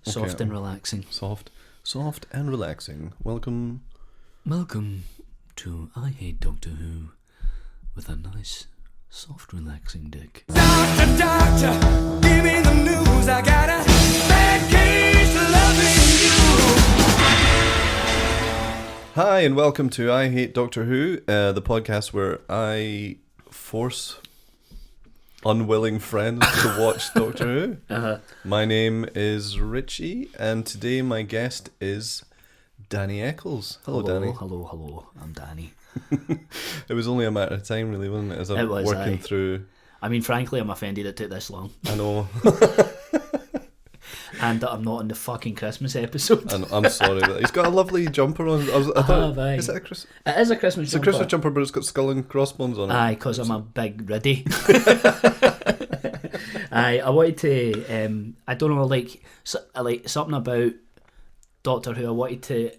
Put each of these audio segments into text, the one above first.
Soft and relaxing. Soft and relaxing. Welcome to I Hate Doctor Who with a nice, soft, relaxing dick. Doctor, give me the news. I got a bad case of loving you. Hi, and welcome to I Hate Doctor Who, the podcast where I force unwilling friends to watch Doctor Who. My name is Richie, and today my guest is Danny Eccles. Hello, Danny. Hello. I'm Danny. It was only a matter of time, really, wasn't it? As I'm working through. I mean, frankly, I'm offended it took this long. I know. And that I'm not on the fucking Christmas episode. And I'm sorry, but he's got a lovely jumper on. I thought, is it a Christmas? It is a Christmas It's jumper. a Christmas jumper, but it's got skull and crossbones on it. Aye, because I'm a big riddy. Aye, I wanted to, I don't know, like something about Doctor Who. I wanted to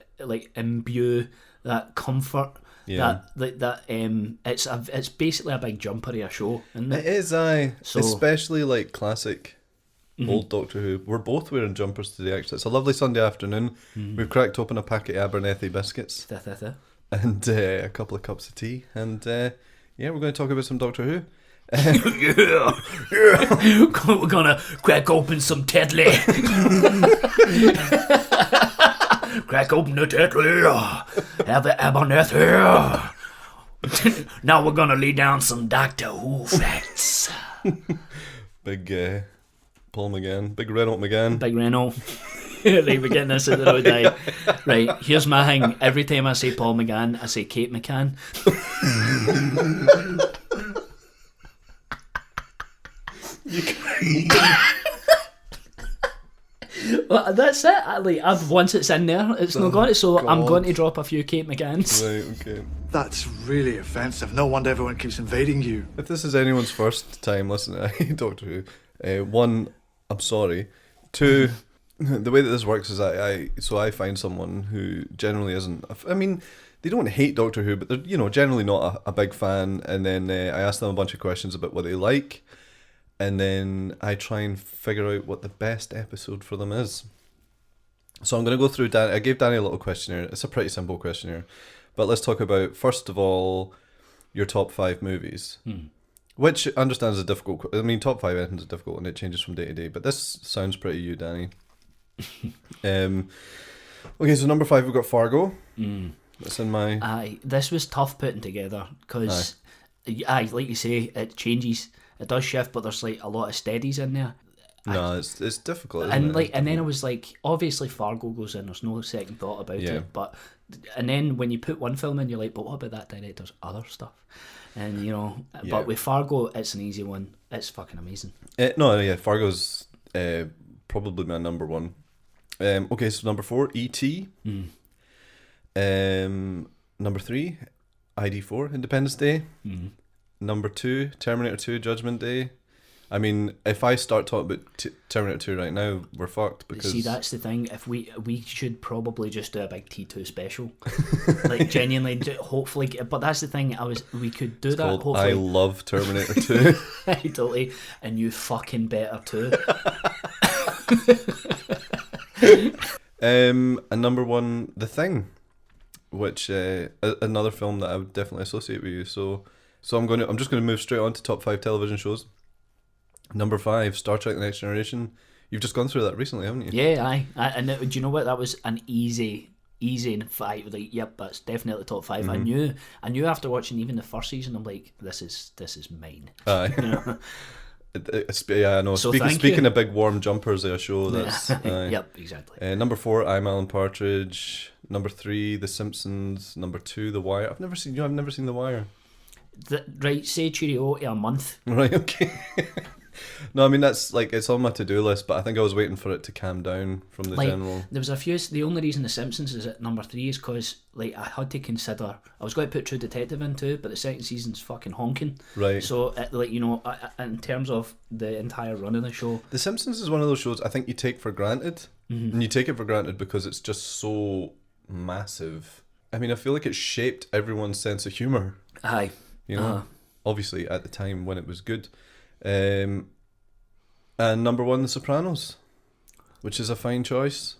imbue that comfort. Yeah. It's basically a big jumper of a show, isn't it? It is, aye. So, especially like classic old Doctor Who. We're both wearing jumpers today, actually. It's a lovely Sunday afternoon. We've cracked open a packet of Abernethy biscuits and a couple of cups of tea, and we're going to talk about some Doctor Who. yeah. We're gonna crack open some Tetley. Crack open the Tetley. Have the Abernethy. Now we're gonna lay down some Doctor Who facts. Big Paul McGann. Big Renault McGann. Big Renault. Right, we're getting this out of the road. Right, here's my thing. Every time I say Paul McGann, I say Kate McCann. Well, that's it. Once it's in there, it's not got it. So God. I'm going to drop a few Kate McCanns. Right, okay. That's really offensive. No wonder everyone keeps invading you. If this is anyone's first time listening to Doctor Who, one, I'm sorry. Two, the way that this works is I find someone who generally isn't. I mean, they don't hate Doctor Who, but they're generally not a big fan. And then I ask them a bunch of questions about what they like, and then I try and figure out what the best episode for them is. So I'm going to go through. I gave Danny a little questionnaire. It's a pretty simple questionnaire, but let's talk about first of all your top 5 movies. Which I understand is a difficult. I mean, top 5 anything's difficult and it changes from day to day. But this sounds pretty you, Danny. Okay, so number 5 we've got Fargo. That's in my. Aye, this was tough putting together because, like you say, it changes. It does shift, but there's like a lot of steadies in there. No, it's difficult. Isn't it? And then I was like, obviously Fargo goes in. There's no second thought about it. And then when you put one film in, you're like, but what about that director's other stuff? And but with Fargo, it's an easy one. It's fucking amazing. Fargo's probably my number 1. Okay, so number 4, E.T. Number 3, ID4, Independence Day. Number 2, Terminator 2, Judgment Day. I mean, if I start talking about Terminator 2 right now, we're fucked because... See, that's the thing. If we should probably just do a big T2 special. Like, genuinely, hopefully... But that's the thing, we could do it's that, called hopefully. I love Terminator 2. Totally. And you fucking better too. And number 1, The Thing, which another film that I would definitely associate with you. So I'm just going to move straight on to top 5 television shows. Number 5, Star Trek: The Next Generation. You've just gone through that recently, haven't you? Yeah, aye. And do you know what? That was an easy 5. Like, yep, that's definitely top 5. I knew after watching even the first season, I'm like, this is mine. Aye. I know. So speaking of big warm jumpers of a show, that's yep, exactly. Number 4, I'm Alan Partridge. Number 3, The Simpsons. Number 2, The Wire. I've never seen The Wire. Right, say cheerio to a month. Right, okay. No, I mean that's like it's on my to-do list, but I think I was waiting for it to calm down from the general. There was a few. The only reason The Simpsons is at number 3 is because I had to consider. I was going to put True Detective in too, but the second season's fucking honking. Right. So in terms of the entire run of the show, The Simpsons is one of those shows I think you take for granted, and you take it for granted because it's just so massive. I mean, I feel like it shaped everyone's sense of humor. Aye. Obviously at the time when it was good. And number 1, The Sopranos. which is a fine choice.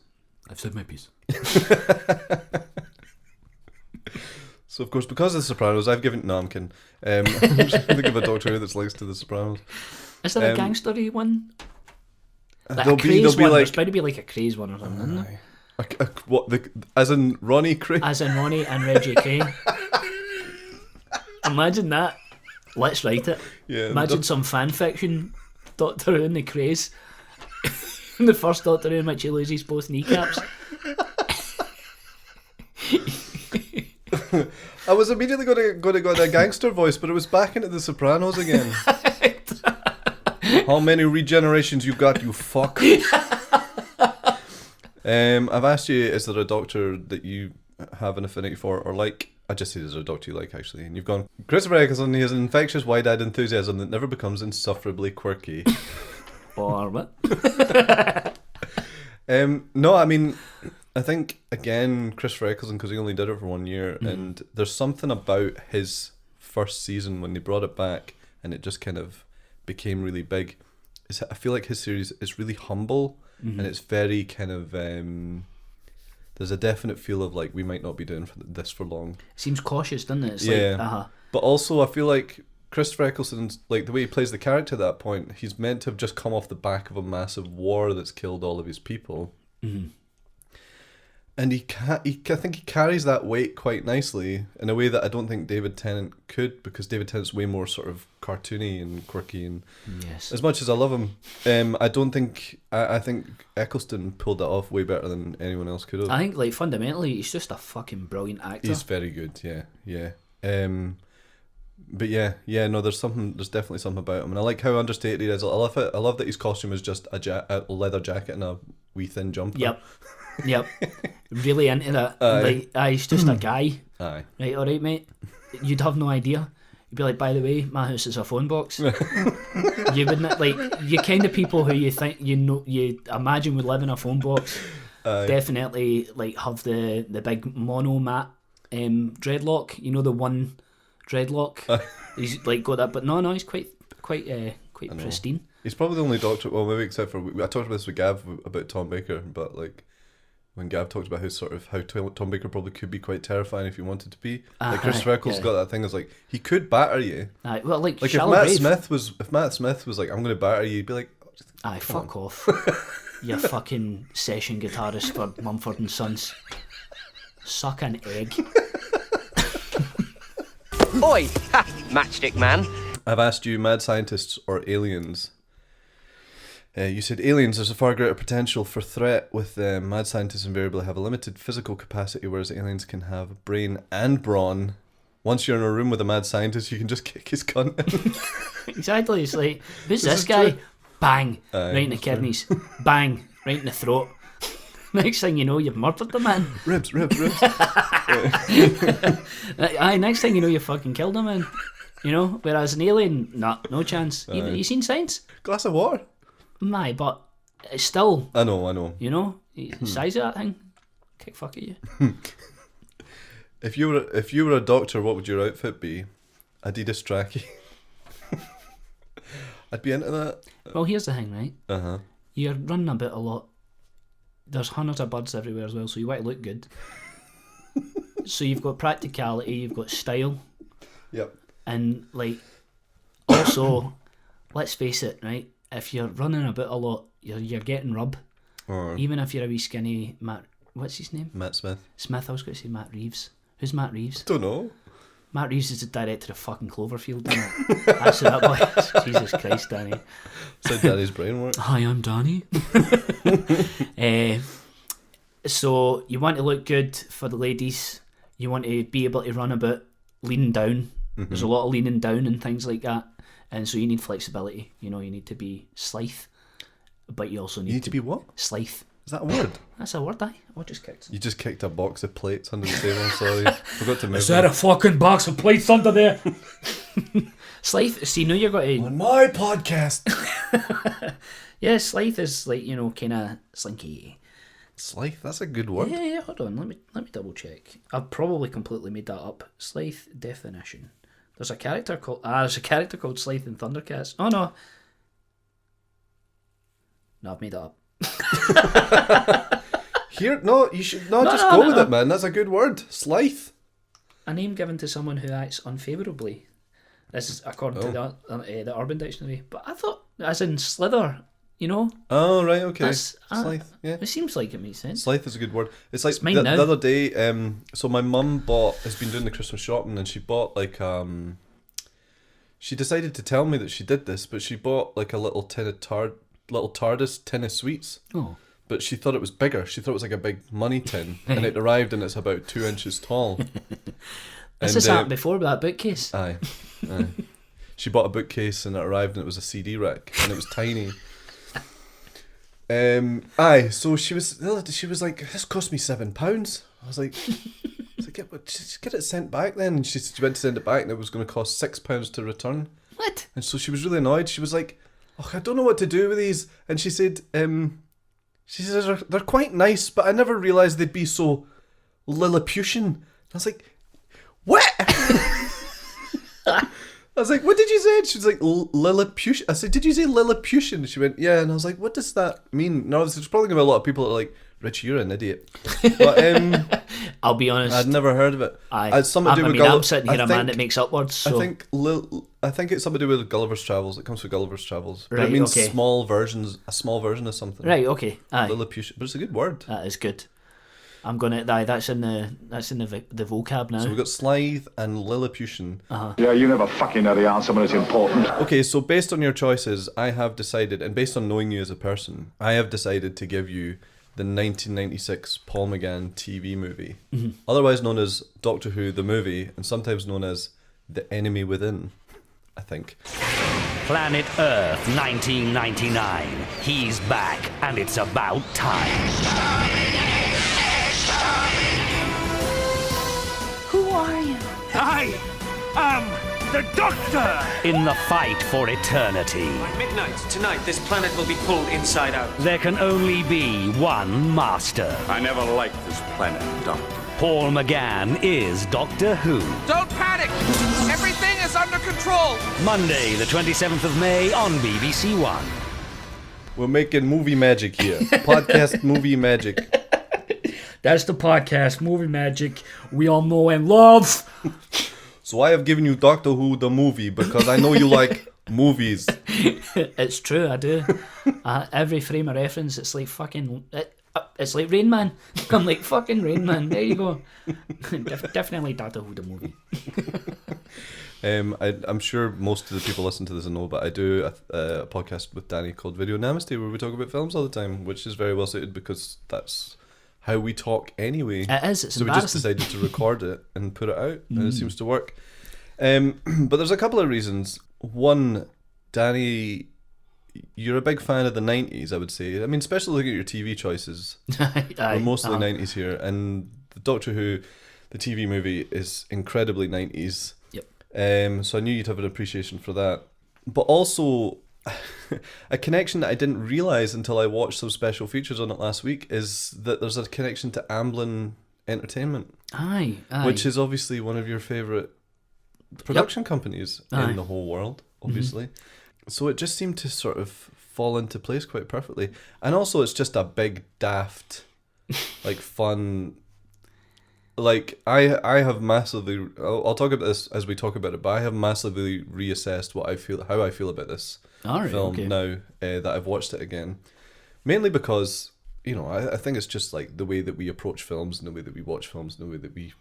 I've said my piece. So, of course, because of The Sopranos, I've given... No, I'm kidding. I'm just going to give a Doctor Who that's links to The Sopranos. Is there a gangstery one? Like there'll a craze be one? like... There's bound to be like a craze one or something, isn't there? As in Ronnie Craig? As in Ronnie and Reggie Kay. Imagine that. Let's write it. Yeah, Imagine some fan fiction Doctor Who in the craze. The first Doctor Who in which he loses both kneecaps. I was immediately going to go to a gangster voice, but it was back into The Sopranos again. How many regenerations you got, you fuck? I've asked you, is there a Doctor that you have an affinity for or like? I just said, is there a Doctor you like, actually? And you've gone, Christopher Eccleston, he has an infectious, wide-eyed enthusiasm that never becomes insufferably quirky. Or what? No, I mean, I think, again, Christopher Eccleston, because he only did it for 1 year, and there's something about his first season when they brought it back and it just kind of became really big. I feel like his series is really humble, and it's very kind of... there's a definite feel of, like, we might not be doing this for long. It seems cautious, doesn't it? It's yeah. like, But also, I feel like Christopher Eccleston's, like, the way he plays the character at that point, he's meant to have just come off the back of a massive war that's killed all of his people. Mm-hmm. And I think he carries that weight quite nicely in a way that I don't think David Tennant could, because David Tennant's way more sort of cartoony and quirky, and yes. As much as I love him, I don't think I think Eccleston pulled that off way better than anyone else could have. I think, like, fundamentally, he's just a fucking brilliant actor. He's very good, yeah. But yeah, no, there's definitely something about him, and I like how understated he is. I love it. I love that his costume is just a leather jacket and a wee thin jumper. Yep. Really into that. He's just a guy. Aye. Right, alright, mate. You'd have no idea. You'd be like, by the way, my house is a phone box. You wouldn't, like, you kind of people who you think, you imagine would live in a phone box, definitely, like, have the big mono mat dreadlock. You know, the one dreadlock? He's, like, got that, but no, he's quite pristine. He's probably the only Doctor, well, maybe except for, I talked about this with Gav about Tom Baker, but, like, when Gav talked about how Tom Baker probably could be quite terrifying if you wanted to be. Like, Christopher Eccles got that thing, is like, he could batter you. Well, like if Matt Smith was like, I'm going to batter you, you'd be like, fuck off. You fucking session guitarist for Mumford & Sons. Suck an egg. Oi! Ha! Matchstick man. I've asked you, mad scientists or aliens? You said aliens. There's a far greater potential for threat, with mad scientists invariably have a limited physical capacity, whereas aliens can have brain and brawn. Once you're in a room with a mad scientist, you can just kick his cunt in. Exactly. It's like, who's this guy? True. Bang. Right in the kidneys. Bang. Right in the throat. Next thing you know, you've murdered the man. Ribs. Next thing you know, you fucking killed him, man. You know, whereas an alien, no chance. You seen Science? Glass of water. My, but it's still. I know. You know, size of that thing. Kick fuck at you. If you were a doctor, what would your outfit be? Adidas trackie. I'd be into that. Well, here's the thing, right? You're running a lot. There's hundreds of birds everywhere as well, so you want to look good. So you've got practicality, you've got style. Yep. And, like, also, let's face it, right? If you're running about a lot, you're getting rub. Even if you're a wee skinny Matt... What's his name? Matt Smith. I was going to say Matt Reeves. Who's Matt Reeves? Don't know. Matt Reeves is the director of fucking Cloverfield, isn't it? Actually, that boy... Jesus Christ, Danny. That's how Danny's brain works. Hi, I'm Danny. So, you want to look good for the ladies. You want to be able to run about leaning down. There's a lot of leaning down and things like that. And so you need flexibility. You know, you need to be slithe. But you also need to be what? Slithe. Is that a word? That's a word, I just kicked. You just kicked a box of plates under the table, sorry. Forgot to move. Is that a fucking box of plates under there? Slithe, see, now you're going to... On my podcast. Yeah, slithe is like, you know, kind of slinky. Slithe, that's a good word. Yeah, hold on, let me double check. I've probably completely made that up. Slithe definition. There's a character called Slithe in Thundercats. Oh no, I've made that up. Here, no, you should just go with it, man. That's a good word. Slithe. A name given to someone who acts unfavourably. This is according to the Urban Dictionary. But I thought, as in slither, you know? Oh, right, okay. Slithe, yeah. It seems like it makes sense. Slithe is a good word. It's like mine now. The other day, so my mum has been doing the Christmas shopping, and she bought like, she decided to tell me that she did this, but she bought like a little tin of TARDIS tin of sweets. Oh. But she thought it was bigger. She thought it was like a big money tin, and it arrived and it's about 2 inches tall. This has happened before with that bookcase. Aye. She bought a bookcase and it arrived and it was a CD rack and it was tiny. So she was like, this cost me £7. I was like, just get it sent back then. And she went to send it back and it was going to cost £6 to return. What? And so she was really annoyed. She was like, oh, I don't know what to do with these. And she said, they're quite nice, but I never realised they'd be so Lilliputian. I was like, what? I was like, what did you say? She was like, Lilliputian. I said, did you say Lilliputian? She went, yeah. And I was like, what does that mean? No, there's probably going to be a lot of people that are like, Richie, you're an idiot. But I'll be honest, I'd never heard of it. I'm sitting here, a man that makes up words. So. I think it's something to do with Gulliver's Travels. It comes from Gulliver's Travels. But right, it means okay. a small version of something. Right, okay. Aye. Lilliputian. But it's a good word. That is good. I'm gonna. That's in the vocab now. So we've got Slithe and Lilliputian. Yeah, you never fucking know the answer when it's important. Okay, so based on your choices, I have decided, and based on knowing you as a person, I have decided to give you the 1996 Paul McGann TV movie, otherwise known as Doctor Who the movie, and sometimes known as The Enemy Within, I think. Planet Earth 1999. He's back, and it's about time. Who are you? I am the Doctor! In the fight for eternity. By midnight tonight, this planet will be pulled inside out. There can only be one master. I never liked this planet, Doctor. Paul McGann is Doctor Who. Don't panic! Everything is under control! Monday, the 27th of May on BBC One. We're making movie magic here. Podcast movie magic. That's the podcast, Movie Magic, we all know and love. So I have given you Doctor Who the movie because I know you like movies. It's true, I do. Every frame of reference, it's like fucking... It's like Rain Man. I'm like, fucking Rain Man. There you go. Definitely Doctor Who the movie. I'm sure most of the people listen to this and know, but I do a podcast with Danny called Video Namaste where we talk about films all the time, which is very well suited because that's how we talk anyway. It is, it's so we just decided to record it and put it out, and it seems to work. But there's a couple of reasons. One, Danny, you're a big fan of the 90s, I would say. I mean, especially looking at your TV choices. We're mostly 90s here, and the Doctor Who, the TV movie, is incredibly 90s. Yep. So I knew you'd have an appreciation for that. But also, a connection that I didn't realise until I watched some special features on it last week is that there's a connection to Amblin Entertainment. Aye. Which is obviously one of your favourite production companies in the whole world, obviously. So it just seemed to sort of fall into place quite perfectly. And also it's just a big, daft, like fun... Like, I have massively... I'll talk about this as we talk about it, but I have massively reassessed how I feel about this film now that I've watched it again. Mainly because, you know, I think it's just like the way that we approach films and the way that we watch films and the way that we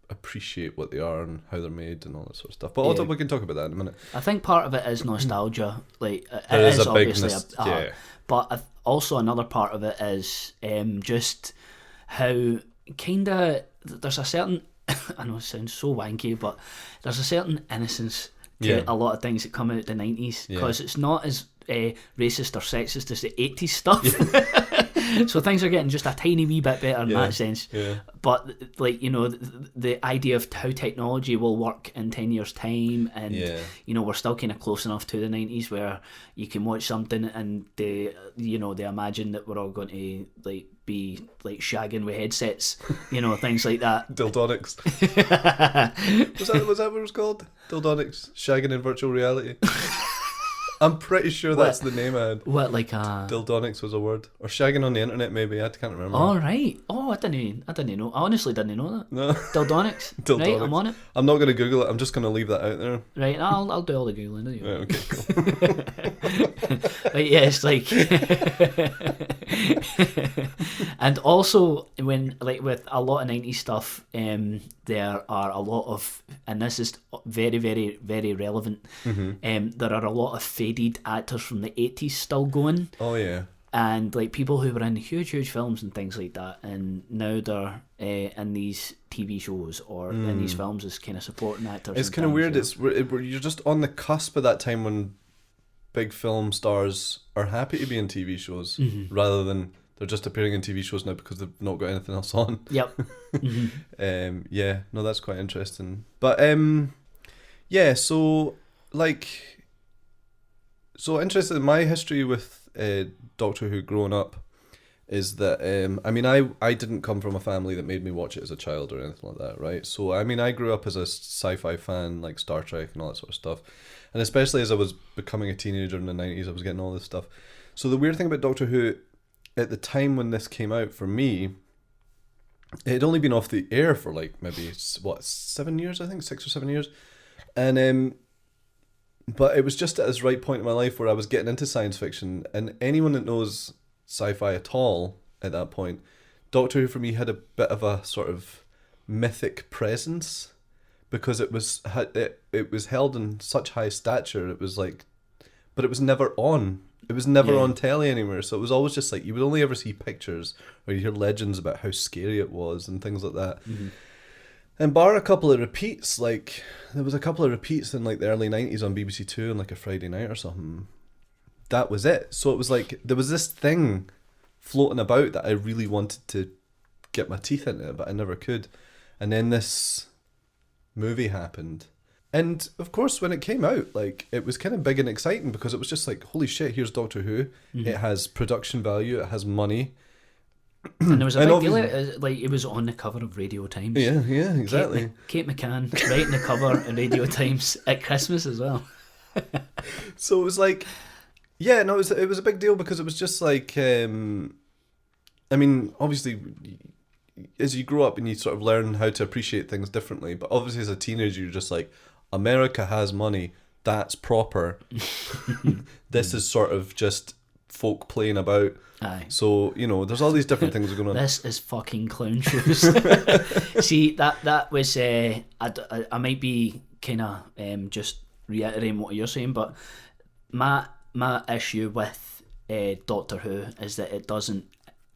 appreciate what they are and how they're made and all that sort of stuff. But we can talk about that in a minute. I think part of it is nostalgia. Like, it is is a obviously big but also another part of it is just how kind of there's a certain I know it sounds so wanky, but there's a certain innocence to a lot of things that come out the 90s because it's not as racist or sexist as the 80s stuff. So things are getting just a tiny wee bit better in that sense. But like, you know, the idea of how technology will work in 10 years time, and you know, we're still kind of close enough to the 90s where you can watch something and they imagine that we're all going to like be like shagging with headsets, you know, things like that. Dildonics. was that what it was called? Dildonics, shagging in virtual reality. I'm pretty sure that's the name I had. What, like Dildonics was a word. Or shagging on the internet, maybe. I can't remember. Oh, right. Oh, I didn't know. I honestly didn't know that. No. Dildonics. Dildonics. Right, I'm on it. I'm not going to Google it. I'm just going to leave that out there. Right, I'll do all the Googling. Right, okay, cool. Like, yeah, it's like... And also, when, like, with a lot of 90s stuff, there are a lot of... And this is very, very, very relevant. There are a lot of faded actors from the 80s still going. Oh, yeah. And like people who were in huge films and things like that, and now they're in these TV shows or in these films as kind of supporting actors. It's kind of weird. You're just on the cusp of that time when big film stars are happy to be in TV shows rather than they're just appearing in TV shows now because they've not got anything else on. Yep. Yeah, no, that's quite interesting. But yeah, so interested in my history with Doctor Who growing up is that I mean I didn't come from a family that made me watch it as a child or anything like that, right? So I mean I grew up as a sci-fi fan, like Star Trek and all that sort of stuff, and especially as I was becoming a teenager in the 90s, I was getting all this stuff. So the weird thing about Doctor Who at the time when this came out for me, it had only been off the air for like maybe 7 years, I think 6 or 7 years, and but it was just at this right point in my life where I was getting into science fiction, and anyone that knows sci-fi at all at that point, Doctor Who for me had a bit of a sort of mythic presence because it was held in such high stature. It was like, but it was never on. It was never on telly anywhere, so it was always just like you would only ever see pictures or you hear legends about how scary it was and things like that. And bar a couple of repeats, like there was a couple of repeats in like the early 90s on BBC Two on like a Friday night or something. That was it. So it was like there was this thing floating about that I really wanted to get my teeth into, but I never could. And then this movie happened. And of course when it came out, like it was kind of big and exciting because it was just like, holy shit, here's Doctor Who. It has production value, it has money. And there was a big deal, like it was on the cover of Radio Times. Yeah, exactly. Kate McGann writing the cover of Radio Times at Christmas as well. So it was like, yeah, no, it was a big deal because it was just like, I mean, obviously, as you grow up and you sort of learn how to appreciate things differently, but obviously as a teenager you're just like, America has money, that's proper. This is sort of just folk playing about. Aye. So, you know, there's all these different things going on. This is fucking clown shows. See, that was, I might be kind of just reiterating what you're saying, but my issue with Doctor Who is that it doesn't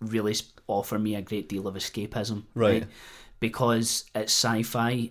really offer me a great deal of escapism. Right. Because it's sci-fi,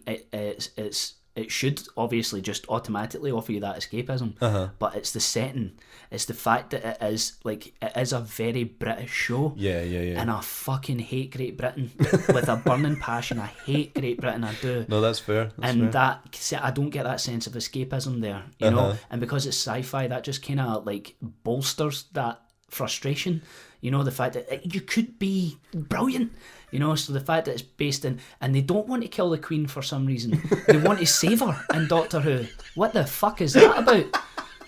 it should obviously just automatically offer you that escapism, but it's the setting, it's the fact that it is a very British show. Yeah. And I fucking hate Great Britain with a burning passion. I hate Great Britain, I do. No, that's fair. That I don't get that sense of escapism there, you know. And because it's sci-fi, that just kind of like bolsters that frustration. You know, the fact that you could be brilliant. You know, so the fact that it's based in... And they don't want to kill the Queen for some reason. They want to save her in Doctor Who. What the fuck is that about?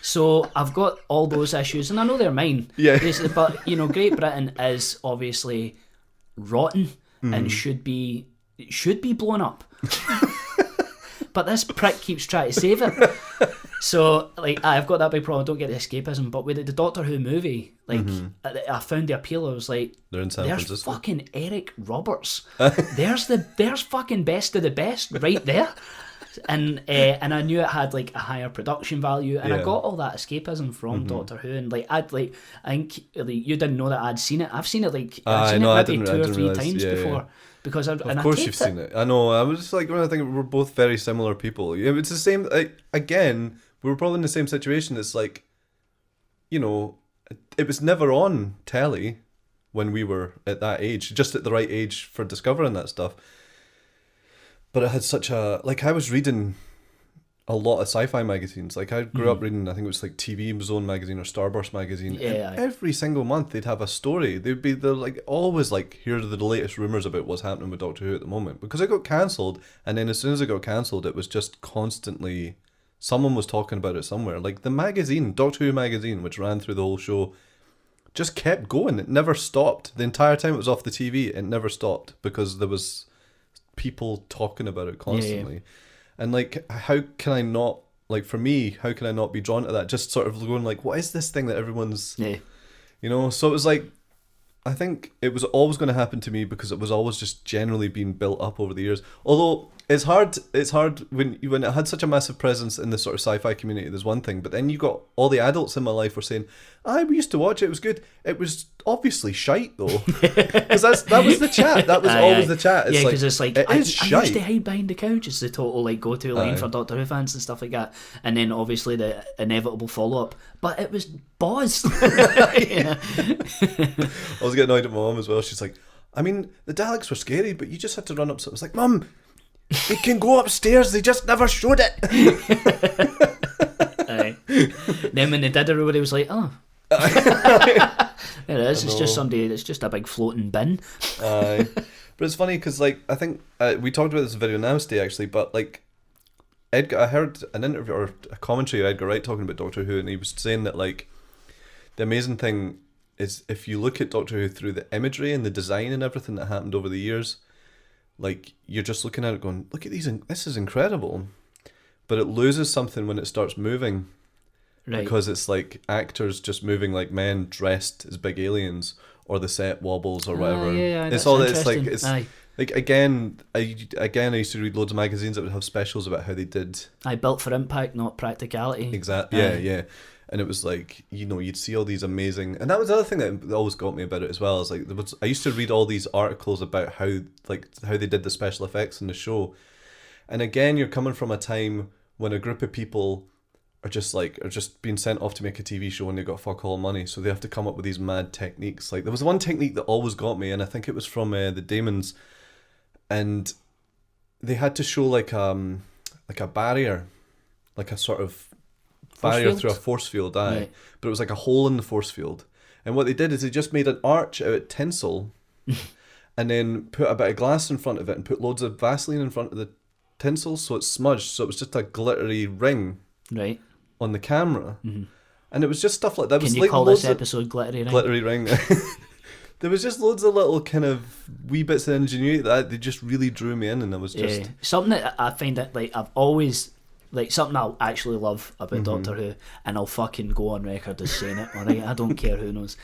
So I've got all those issues, and I know they're mine. Yeah. But, you know, Great Britain is obviously rotten and should be blown up. But this prick keeps trying to save it. So, like, I've got that big problem. I don't get the escapism. But with the Doctor Who movie, like, I found the appeal. I was like, there's Francisco. Fucking Eric Roberts. there's fucking best of the best right there. And I knew it had like a higher production value, and I got all that escapism from Doctor Who. And like I think you didn't know that I'd seen it. I've seen it maybe 2 or 3 times before. Because of course you've seen it. I know. I was just like, when I think we're both very similar people. It's the same. Again, we were probably in the same situation. It's like, you know, it was never on telly when we were at that age, just at the right age for discovering that stuff. But it had such a, like, I was reading a lot of sci-fi magazines. Like, I grew up reading, I think it was like TV Zone magazine or Starburst magazine. Yeah. And every single month they'd have a story. They're like always like, here are the latest rumours about what's happening with Doctor Who at the moment. Because it got cancelled, and then as soon as it got cancelled, it was just constantly someone was talking about it somewhere. Like the magazine, Doctor Who magazine, which ran through the whole show, just kept going. It never stopped. The entire time it was off the TV, it never stopped because there was people talking about it constantly. And like, how can I not, like for me, how can I not be drawn to that? Just sort of going like, what is this thing that everyone's, you know? So it was like, I think it was always going to happen to me because it was always just generally being built up over the years. Although it's hard when it had such a massive presence in the sort of sci-fi community, there's one thing, but then you got all the adults in my life were saying, we used to watch it, it was good. It was obviously shite though. Because that was the chat. That was always the chat. It's because it's like, I used shite. to hide behind the couch. It's the total like go-to line for Doctor Who fans and stuff like that. And then obviously the inevitable follow-up, but it was Boz. I was getting annoyed at my mum as well. She's like, I mean, the Daleks were scary, but you just had to run up. So I was like, Mum, they can go upstairs. They just never showed it. Then when they did, everybody was like, oh. There it is. It's just somebody. It's just a big floating bin. But it's funny because, like, I think we talked about this in Video Nowadays actually, but like, Edgar, I heard an interview or a commentary of Edgar Wright talking about Doctor Who, and he was saying that like, the amazing thing is if you look at Doctor Who through the imagery and the design and everything that happened over the years, like you're just looking at it going, look at these, this is incredible, but it loses something when it starts moving. Right. Because it's like actors just moving like men dressed as big aliens, or the set wobbles or whatever. It's all. It's like it's like again. I used to read loads of magazines that would have specials about how they did. Built for impact, not practicality. Exactly. Yeah. And it was like, you know, you'd see all these amazing, and that was the other thing that always got me about it as well. Is like I used to read all these articles about how they did the special effects in the show, and again, you're coming from a time when a group of people are just being sent off to make a TV show and they've got fuck all money, so they have to come up with these mad techniques. Like there was one technique that always got me, and I think it was from the Damons, and they had to show like a barrier, like a sort of barrier through a force field, right. But it was like a hole in the force field, and what they did is they just made an arch out of tinsel, and then put a bit of glass in front of it and put loads of Vaseline in front of the tinsel so it's smudged, so it was just a glittery ring. Right. On the camera, and it was just stuff like that. Can you call this episode Glittery Ring? Glittery Ring. There was just loads of little kind of wee bits of ingenuity that they just really drew me in, and I was just something that I find that like I've always like something I actually love about Doctor Who, and I'll fucking go on record as saying it. Alright, I don't care who knows.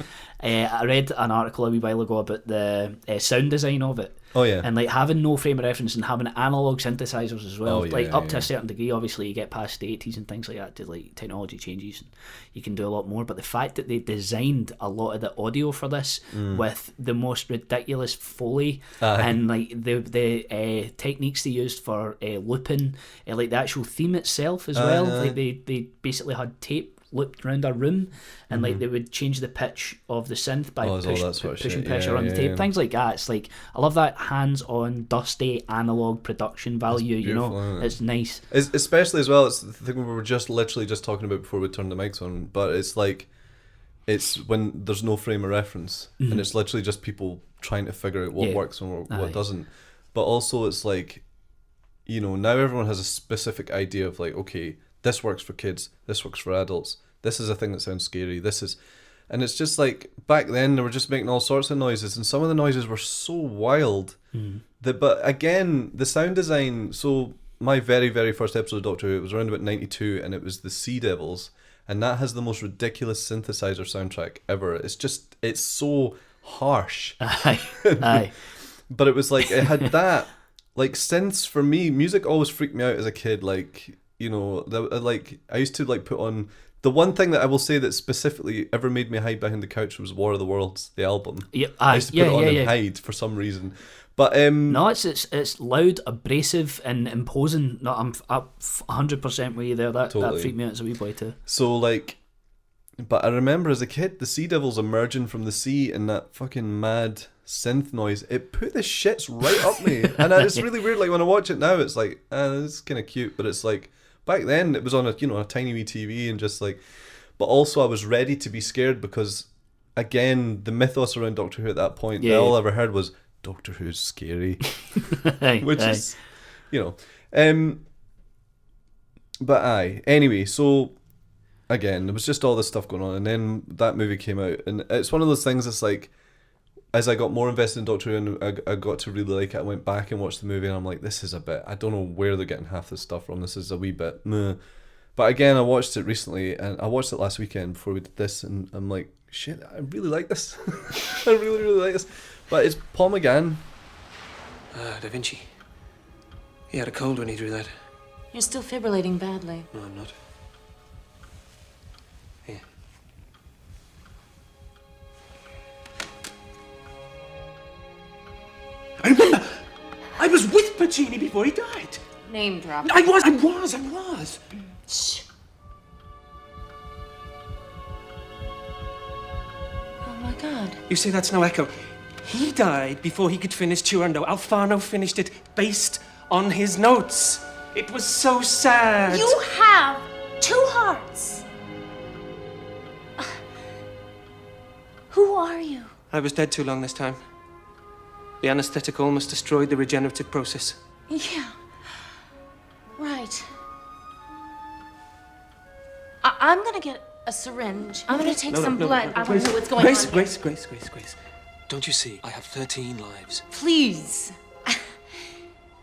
I read an article a wee while ago about the sound design of it. Oh yeah. And like having no frame of reference and having analog synthesizers as well. To a certain degree, obviously you get past the 80s and things like that, to like technology changes and you can do a lot more. But the fact that they designed a lot of the audio for this with the most ridiculous Foley and like the techniques they used for looping, like the actual theme itself as well. Like they basically had tape looped around a room, and like they would change the pitch of the synth by pushing pressure on the tape. Things like that. It's like I love that hands-on, dusty, analog production value. You know, it's nice. Especially as well. It's the thing we were just literally just talking about before we turned the mics on. But it's like it's when there's no frame of reference, and it's literally just people trying to figure out what works and what doesn't. But also, it's like, you know, now everyone has a specific idea of like, okay, this works for kids, this works for adults, this is a thing that sounds scary, and it's just like, back then they were just making all sorts of noises, and some of the noises were so wild but again, the sound design, so my very, very first episode of Doctor Who, it was around about 92, and it was the Sea Devils, and that has the most ridiculous synthesizer soundtrack ever. It's so harsh. Aye. But it was like, it had that, like, synths, for me, music always freaked me out as a kid, like, you know, like I used to like put on, the one thing that I will say that specifically ever made me hide behind the couch was War of the Worlds, the album. I used to put it on and hide for some reason. But no, it's loud, abrasive, and imposing. No, I'm 100% with you there. That freaked me out as a wee boy too. So like, but I remember as a kid, the Sea Devils emerging from the sea and that fucking mad synth noise, it put the shits right up me. And it's really weird, like when I watch it now, it's like, it's kind of cute, but it's like, back then it was on a tiny wee TV, and just like, but also I was ready to be scared because, again, the mythos around Doctor Who at that point, all I ever heard was Doctor Who's scary, which is, you know, But aye. Anyway, so again, there was just all this stuff going on, and then that movie came out, and it's one of those things that's like, as I got more invested in Doctor Who and I got to really like it, I went back and watched the movie, and I'm like, this is a bit, I don't know where they're getting half this stuff from, this is a wee bit meh. But again, I watched it recently, and I watched it last weekend before we did this, and I'm like, shit, I really like this. I really, really like this. But it's Paul McGann. Da Vinci. He had a cold when he drew that. You're still fibrillating badly. No, I'm not. Here. I remember! I was with Pacini before he died. Name drop. I was. Shh. Oh my God. You say that's no echo. He died before he could finish Turando. Alfano finished it based on his notes. It was so sad. You have 2 hearts. Who are you? I was dead too long this time. The anesthetic almost destroyed the regenerative process. Yeah. Right. I'm gonna get a syringe. I'm gonna take some blood. I want to know what's going on. Grace. Don't you see? I have 13 lives. Please.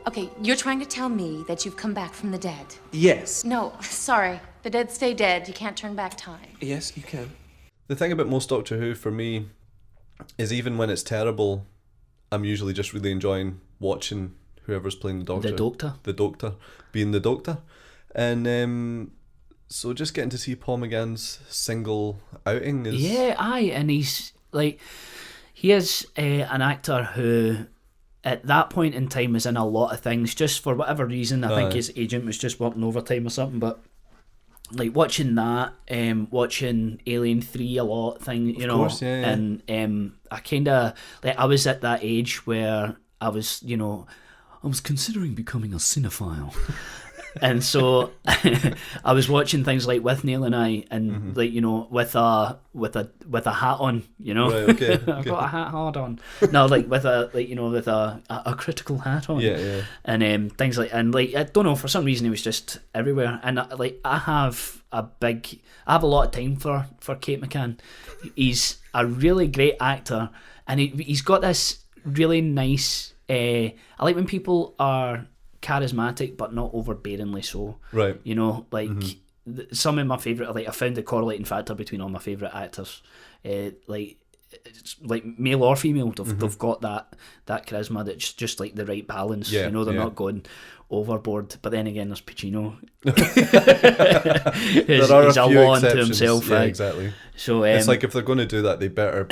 Okay, you're trying to tell me that you've come back from the dead. Yes. No, sorry. The dead stay dead. You can't turn back time. Yes, you can. The thing about most Doctor Who for me is even when it's terrible, I'm usually just really enjoying watching whoever's playing the Doctor. The Doctor. Being the Doctor. And so just getting to see Paul McGann's single outing is... Yeah, aye, and he's like... He is an actor who, at that point in time, is in a lot of things, just for whatever reason. I think his agent was just working overtime or something, but like watching that, watching Alien 3 a lot, and I kind of, like, I was at that age where I was considering becoming a cinephile. And so I was watching things like With Neil and I, and like, with a hat on, Right, okay. I've got a hat hard on. No, like with a critical hat on. Yeah. And things like, and like, I don't know, for some reason it was just everywhere. And I have a lot of time for Kate McCann. He's a really great actor, and he's got this really nice. I like when people are charismatic but not overbearingly so. Right. Some of my favourite, like, I found the correlating factor between all my favourite actors, like male or female, they've got that charisma that's just like the right balance. They're not going overboard. But then again, there's Pacino. There are he's a few law unto exceptions. himself. Yeah, exactly. So it's like if they're going to do that, they better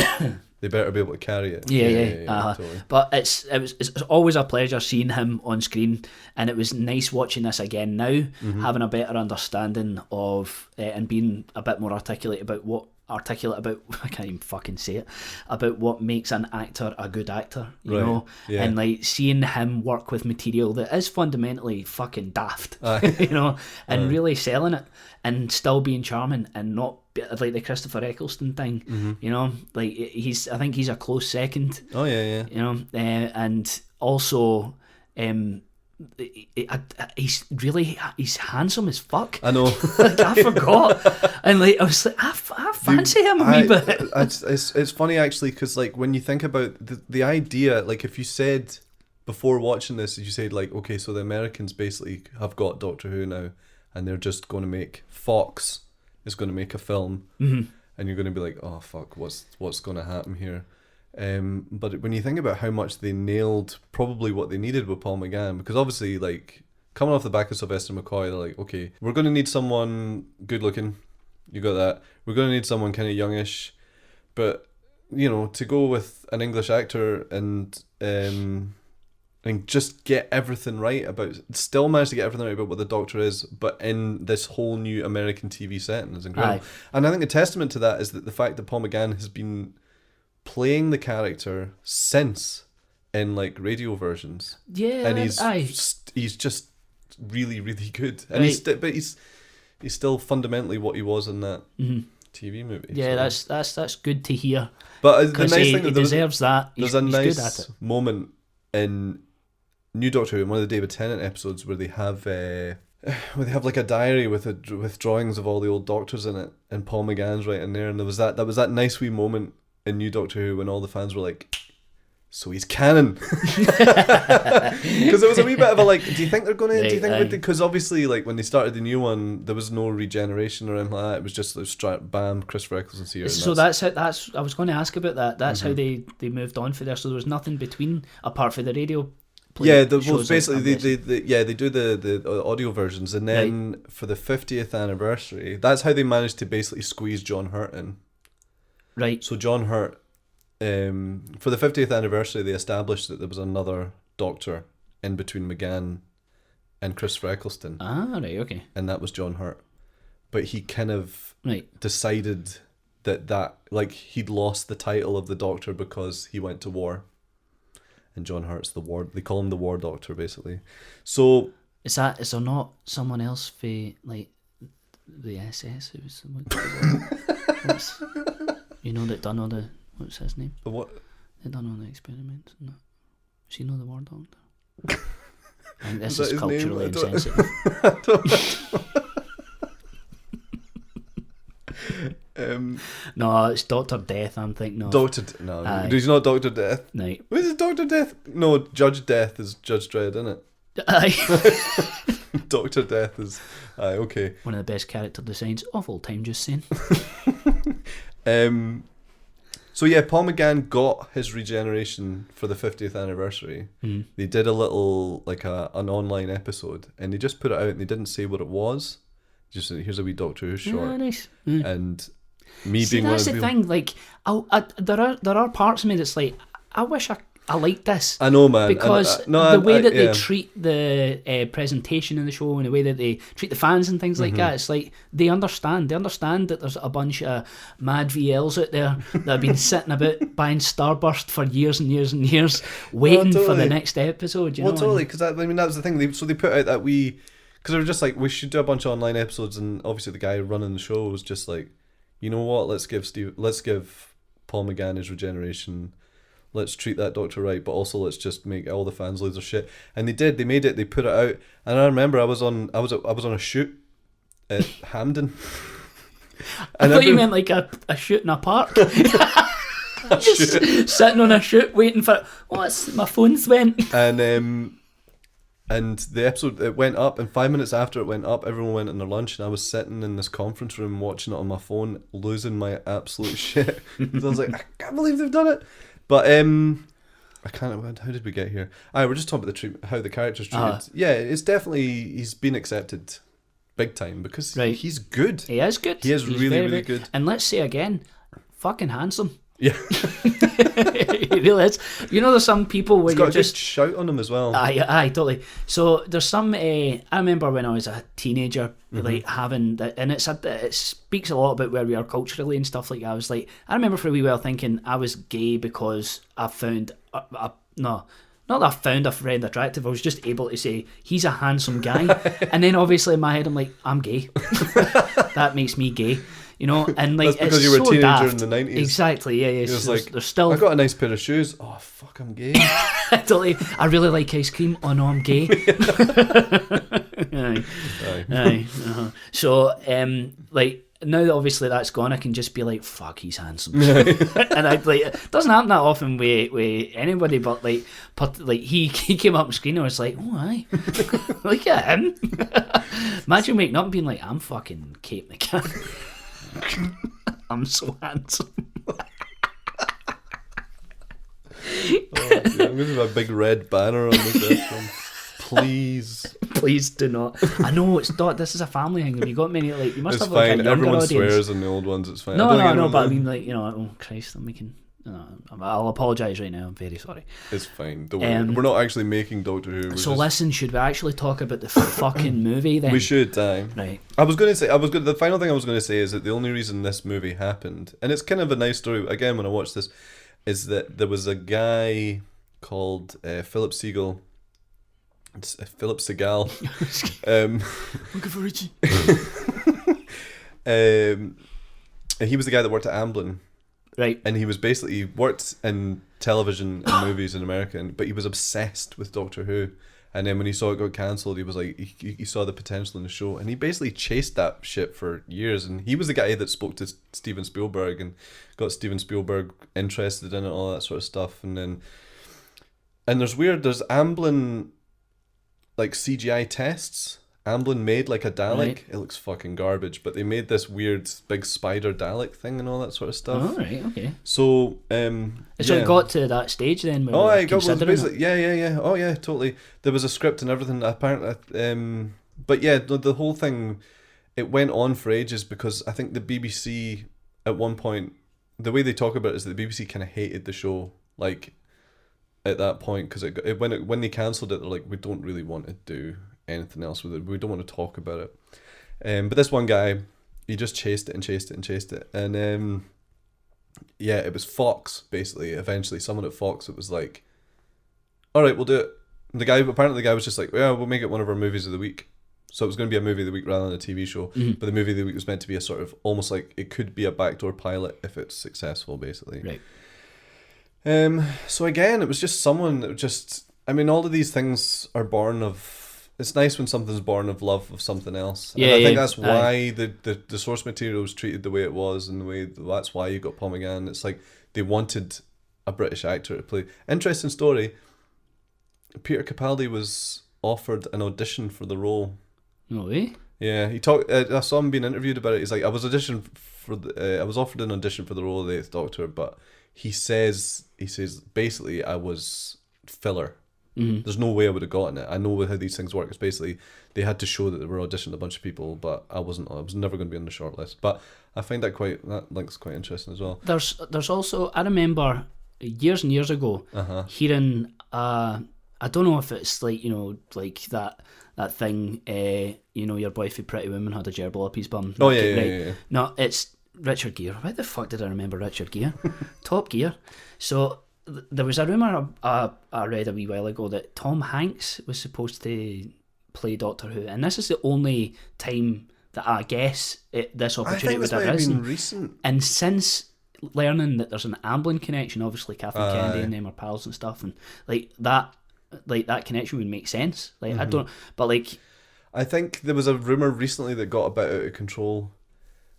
be able to carry it. Yeah. Totally. But it's always a pleasure seeing him on screen, and it was nice watching this again now, having a better understanding of and being a bit more articulate about I can't even fucking say it, about what makes an actor a good actor, you know, and like seeing him work with material that is fundamentally fucking daft, and really selling it and still being charming and not like the Christopher Eccleston thing, like I think he's a close second. Oh yeah. And also, he's handsome as fuck. I know. Like, I forgot, and like I was like, I fancy him a wee bit. It's funny actually, because like when you think about the idea, like if you said before watching this, you said like, okay, so the Americans basically have got Doctor Who now, and they're just going to make Fox is going to make a film, and you're going to be like, oh fuck, what's going to happen here? But when you think about how much they nailed probably what they needed with Paul McGann, because obviously like coming off the back of Sylvester McCoy, they're like, okay, we're going to need someone good looking, you got that, we're going to need someone kind of youngish, but to go with an English actor and just get everything right still manage to get everything right about what the Doctor is, but in this whole new American TV setting is incredible. Aye. And I think a testament to that is that the fact that Paul McGann has been playing the character since in like radio versions, and he's just really, really good, and he's still fundamentally what he was in that TV movie. Yeah, so that's good to hear. But the nice thing he deserves that. There's a nice moment in New Doctor Who, in one of the David Tennant episodes, where they have where they have like a diary with drawings of all the old Doctors in it, and Paul McGann's right in there, and there was that nice wee moment in New Doctor Who when all the fans were like, so he's canon, because it was a wee bit of a like, do you think they're going to? Do you think because obviously like when they started the new one, there was no regeneration or anything like that. It was just bam, Christopher Eccles and here. So that's how. I was going to ask about that. That's how they moved on for there. So there was nothing between apart from the radio. Yeah, basically they do the audio versions, and then for the 50th anniversary, that's how they managed to basically squeeze John Hurt in. Right. So John Hurt, for the 50th anniversary, they established that there was another Doctor in between McGann and Christopher Eccleston. Ah, right, okay. And that was John Hurt, but he kind of decided that like he'd lost the title of the Doctor because he went to war. And John Hurt's the war. They call him the War Doctor, basically. So is there not someone else for like the SS who's that done all the what's his name? The what? They done all the experiments. No, is he not the War Doctor? I think this is culturally insensitive. No, it's Dr. Death. I'm thinking of he's not Dr. Death. No, what is Dr. Death? No, Judge Death is Judge Dredd, isn't it? Aye. Dr. Death is okay. One of the best character designs of all time. Just saying. So yeah, Paul McGann got his regeneration for the 50th anniversary. They did a little an online episode, and they just put it out, and they didn't say what it was. Just here's a wee Doctor Who short. Yeah, nice. And me being one of the thing. Like, there are parts of me that's like, I wish I liked this. I know, man. Because the way that they treat the presentation in the show, and the way that they treat the fans and things like that, it's like they understand. They understand that there's a bunch of mad VLs out there that have been sitting about buying Starburst for years and years and years, waiting for the next episode. You know? Totally. Because that was the thing. They put out that because they were just like, we should do a bunch of online episodes, and obviously the guy running the show was just like, you know what? Let's give Paul McGann his regeneration. Let's treat that Doctor right, but also let's just make all the fans lose their shit. And they did. They made it. They put it out. And I remember I was on a shoot at Hampden. I thought you meant like a shoot in a park. Just sitting on a shoot waiting for my phone's went. And the episode, it went up, and 5 minutes after it went up, everyone went on their lunch, and I was sitting in this conference room watching it on my phone, losing my absolute shit. Because I was like, I can't believe they've done it. But I can't. How did we get here? We're just talking about the treatment, how the character's treated. Yeah, it's definitely, he's been accepted big time because he's good. He is good. He is really, really good. And let's say again, fucking handsome. Yeah. He really is. You know, there's some people where he's got a good shout on him as well. Aye, totally. So there's some. I remember when I was a teenager, like having that, and it speaks a lot about where we are culturally and stuff like that. I was like, I remember for a wee while thinking I was gay because I found not that I found a friend attractive. I was just able to say he's a handsome guy, and then obviously in my head I'm like, I'm gay. That makes me gay. You know, and like, that's because you were a teenager in the 90s. Exactly, yeah. It was so like, there's still. I got a nice pair of shoes. Oh fuck, I'm gay. Totally. I really like ice cream. Oh no, I'm gay. Aye. So, like, now that obviously that's gone, I can just be like, fuck, he's handsome. And I like, it doesn't happen that often with anybody, but like he came up on screen and I was like, oh aye, look at him. Imagine waking up and being like, I'm fucking Kate McGann. I'm so handsome. I'm going to have a big red banner on this episode. Please do not. I know it's not. This is a family thing. Have you got many? Like, you must have fine. Like a younger Everyone audience. Swears in the old ones. It's fine. No. But I mean, like, you know, oh Christ, I'm making. I'll apologise right now. I'm very sorry. It's fine. Don't worry. We're not actually making Doctor Who. So listen, should we actually talk about the fucking movie then? We should. Right. The final thing I was going to say is that the only reason this movie happened, and it's kind of a nice story. Again, when I watched this, is that there was a guy called Philip Segal. It's Philip Segal. Looking for Richie. And he was the guy that worked at Amblin. Right. And he was basically worked in television and movies in America, but he was obsessed with Doctor Who. And then when he saw it got cancelled, he was like, he saw the potential in the show, and he basically chased that shit for years. And he was the guy that spoke to Steven Spielberg and got Steven Spielberg interested in it, all that sort of stuff. And there's Amblin like CGI tests. Amblin made like a Dalek. Right. It looks fucking garbage, but they made this weird big spider Dalek thing and all that sort of stuff. Oh, right, okay. So, so it got to that stage then. Where it got basically, yeah. Oh, yeah, totally. There was a script and everything. Apparently, but yeah, the whole thing, it went on for ages because I think the BBC at one point, the way they talk about it is that the BBC kind of hated the show, like at that point, because when they cancelled it, they're like, we don't really want to do anything else with it. We don't want to talk about it. But this one guy, he just chased it, and yeah, it was Fox basically. Eventually, someone at Fox, it was like, all right, we'll do it. And the guy was just like, yeah, we'll make it one of our movies of the week. So it was going to be a movie of the week rather than a TV show. But the movie of the week was meant to be a sort of almost like it could be a backdoor pilot if it's successful, basically. Right. So again, it was just someone that just, I mean, all of these things are born of. It's nice when something's born of love of something else. And I think that's why the source material was treated the way it was, and that's why you got Paul McGann. It's like they wanted a British actor to play. Interesting story. Peter Capaldi was offered an audition for the role. No way. Yeah, he talked. I saw him being interviewed about it. He's like, I was offered an audition for the role of the Eighth Doctor, but he says basically I was filler. Mm-hmm. There's no way I would have gotten it. I know how these things work. It's basically they had to show that they were auditioning a bunch of people, but I was never going to be on the short list. But I find that link's quite interesting as well. There's also, I remember years and years ago hearing I don't know if it's like, you know, like that thing, you know, your boy for Pretty Woman had a gerbil up his bum. Oh yeah. No, it's Richard Gere. Why the fuck did I remember Richard Gere? Top Gear. So there was a rumour I read a wee while ago that Tom Hanks was supposed to play Doctor Who, and this is the only time that I guess this opportunity would have arisen. Recent. And since learning that there's an Amblin connection, obviously Kathleen Kennedy and them are pals and stuff, and like that connection would make sense. Like I don't, but like I think there was a rumour recently that got a bit out of control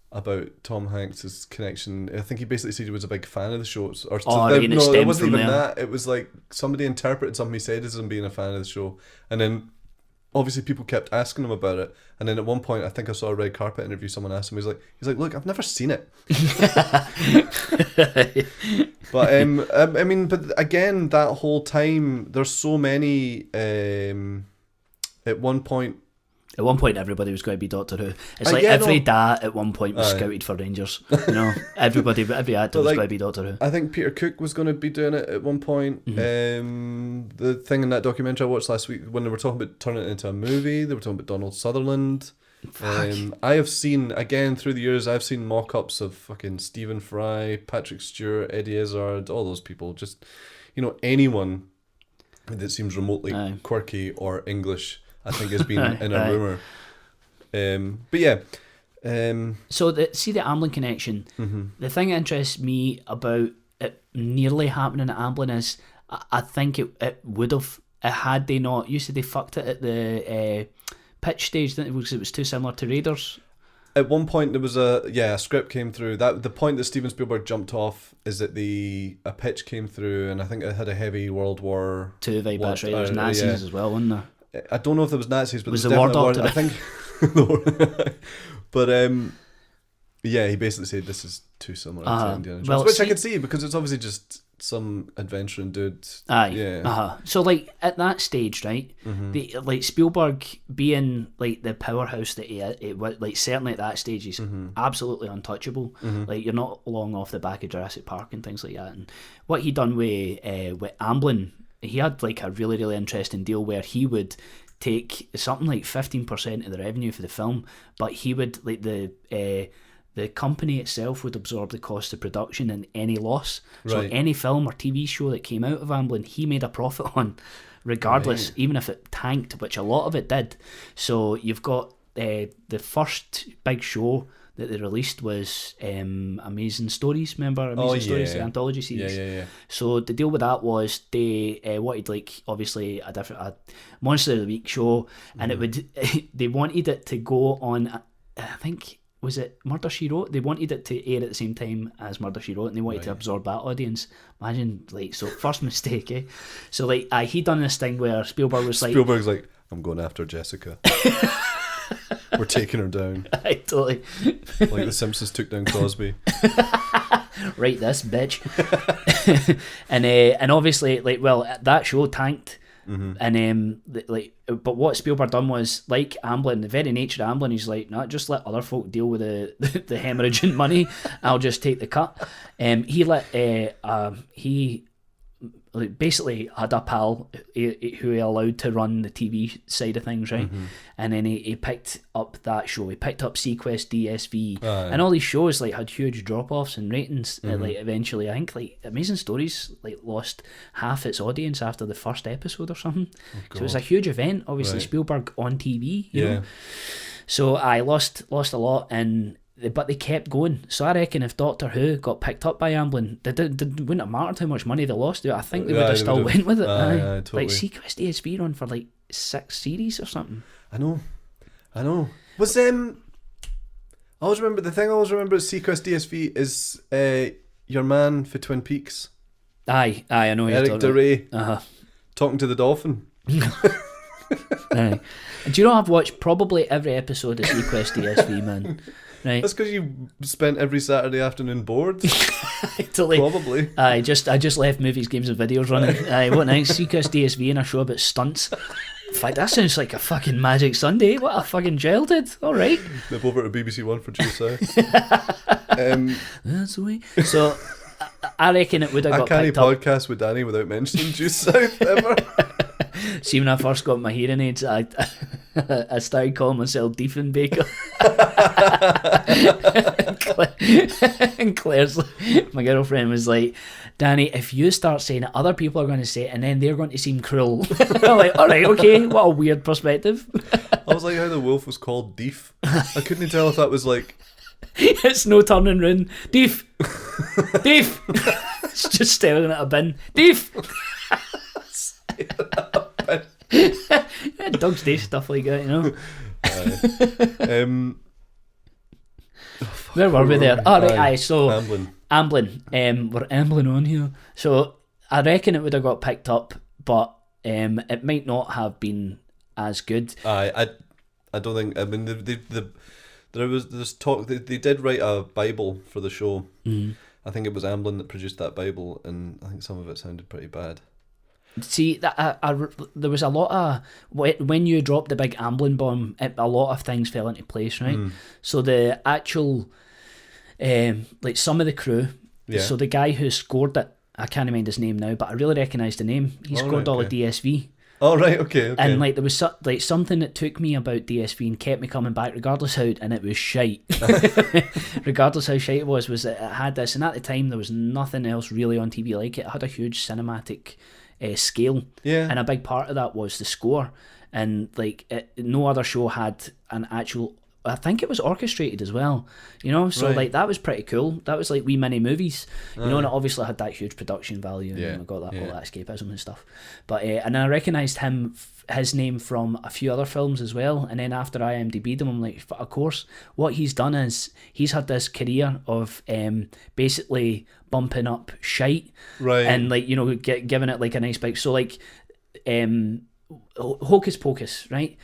about Tom Hanks' connection. I think he basically said he was a big fan of the show. It wasn't even that. It was like somebody interpreted something he said as him being a fan of the show, and then obviously people kept asking him about it. And then at one point, I think I saw a red carpet interview. Someone asked him, he's like, look, I've never seen it. But I mean, but again, that whole time, there's so many. At one point, everybody was going to be Doctor Who. It's like every dad at one point was scouted for Rangers. You know, every actor was going to be Doctor Who. I think Peter Cook was going to be doing it at one point. The thing in that documentary I watched last week, when they were talking about turning it into a movie, they were talking about Donald Sutherland. I have seen, again, through the years, I've seen mock-ups of fucking Stephen Fry, Patrick Stewart, Eddie Izzard, all those people. Just, you know, anyone that seems remotely quirky or English, I think has been in a rumour. But yeah. So the Amblin connection, the thing that interests me about it nearly happening at Amblin is I think it would have, had they not, you said they fucked it at the pitch stage, didn't it? Because it was too similar to Raiders. At one point there was a script came through. That the point that Steven Spielberg jumped off is that a pitch came through, and I think it had a heavy World War II vibe. That's right, there was Nazis as well, wasn't there? I don't know if there was Nazis, but was there the War definitely Doctor. I think. But yeah, he basically said this is too similar to Indiana Jones, which I could see because it's obviously just some adventuring dude. So like at that stage, right? Like Spielberg being like the powerhouse that he like certainly at that stage he's absolutely untouchable. Like you're not long off the back of Jurassic Park and things like that. And what he done with Amblin, he had like a really, really interesting deal where he would take something like 15% of the revenue for the film, but he would like the company itself would absorb the cost of production and any loss. So any film or TV show that came out of Amblin, he made a profit on, regardless, even if it tanked, which a lot of it did. So you've got the first big show that they released was Amazing Stories. Remember Amazing Stories, the anthology series? Yeah. So the deal with that was they wanted like obviously a Monster of the Week show, and it would they wanted it to go on. I think. Was it Murder, She Wrote? They wanted it to air at the same time as Murder, She Wrote, and they wanted to absorb that audience. Imagine, like, so first mistake, eh? So, like, he done this thing where Spielberg's like, I'm going after Jessica. We're taking her down. Totally. Like the Simpsons took down Crosby. Right, this bitch. and obviously, like, well, that show tanked. And but what Spielberg done was, like Amblin, the very nature of Amblin, he's like, just let other folk deal with the hemorrhaging money. I'll just take the cut. He basically had a pal who he allowed to run the TV side of things, right? And then he picked up that show. He picked up Sequest, DSV, and all these shows like had huge drop-offs in ratings. Like eventually, I think like Amazing Stories like lost half its audience after the first episode or something. So it was a huge event. Obviously, Spielberg on TV, you know. So I lost a lot, but they kept going. So I reckon if Doctor Who got picked up by Amblin, it wouldn't have mattered how much money they lost. I think they would have still went with it. Totally. Like Sequest DSV run for like 6 series or something. I know. Was I always remember the thing I always remember at Sequest DSV is your man for Twin Peaks. Aye, I know. Eric DeRay talking to the dolphin. Aye. Do you know I've watched probably every episode of Sequest DSV, man? Right. That's because you spent every Saturday afternoon bored. Totally. Probably. I just left movies, games, and videos running. What night? Sequest DSV and a show about stunts. In fact, that sounds like a fucking Magic Sunday. What a fucking childhood. All right. Nip over to BBC One for Due South. That's the way. So, I reckon it would have got picked up. I can't podcast with Danny without mentioning Due South ever. See, when I first got my hearing aids, I started calling myself Diefenbaker. And Claire's, my girlfriend, was like, Danny, if you start saying it, other people are going to say it, and then they're going to seem cruel. I'm like, all right, okay, what a weird perspective. I was like, how the wolf was called Deef. I couldn't tell if that was like... It's no turning round. Deef! Deef! It's just staring at a bin. Deef! Dogs do stuff like that, you know. Where were we there? Oh, right, so Amblin. We're Amblin on here. So I reckon it would have got picked up, but it might not have been as good. I don't think. I mean, there's talk. They did write a Bible for the show. I think it was Amblin that produced that Bible, and I think some of it sounded pretty bad. See, there was a lot of... When you dropped the big Amblin bomb, a lot of things fell into place, right? So the actual... like some of the crew... Yeah. So the guy who scored it, I can't remember his name now, but I really recognise the name. He scored all the DSV. Oh, right, okay. And like there was something that took me about DSV and kept me coming back regardless how... And it was shite. Regardless how shite it was that it had this. And at the time, there was nothing else really on TV like it. It had a huge cinematic... scale, and a big part of that was the score, and like no other show had an actual... I think it was orchestrated as well, you know. So like that was pretty cool. That was like wee mini movies, you know, and it obviously had that huge production value, and I got that all that escapism and stuff. But and I recognised his name from a few other films as well. And then after I IMDb'd him, I'm like, of course, what he's done is he's had this career of basically bumping up shite, and like, you know, giving it like a nice big... So like Hocus Pocus, right?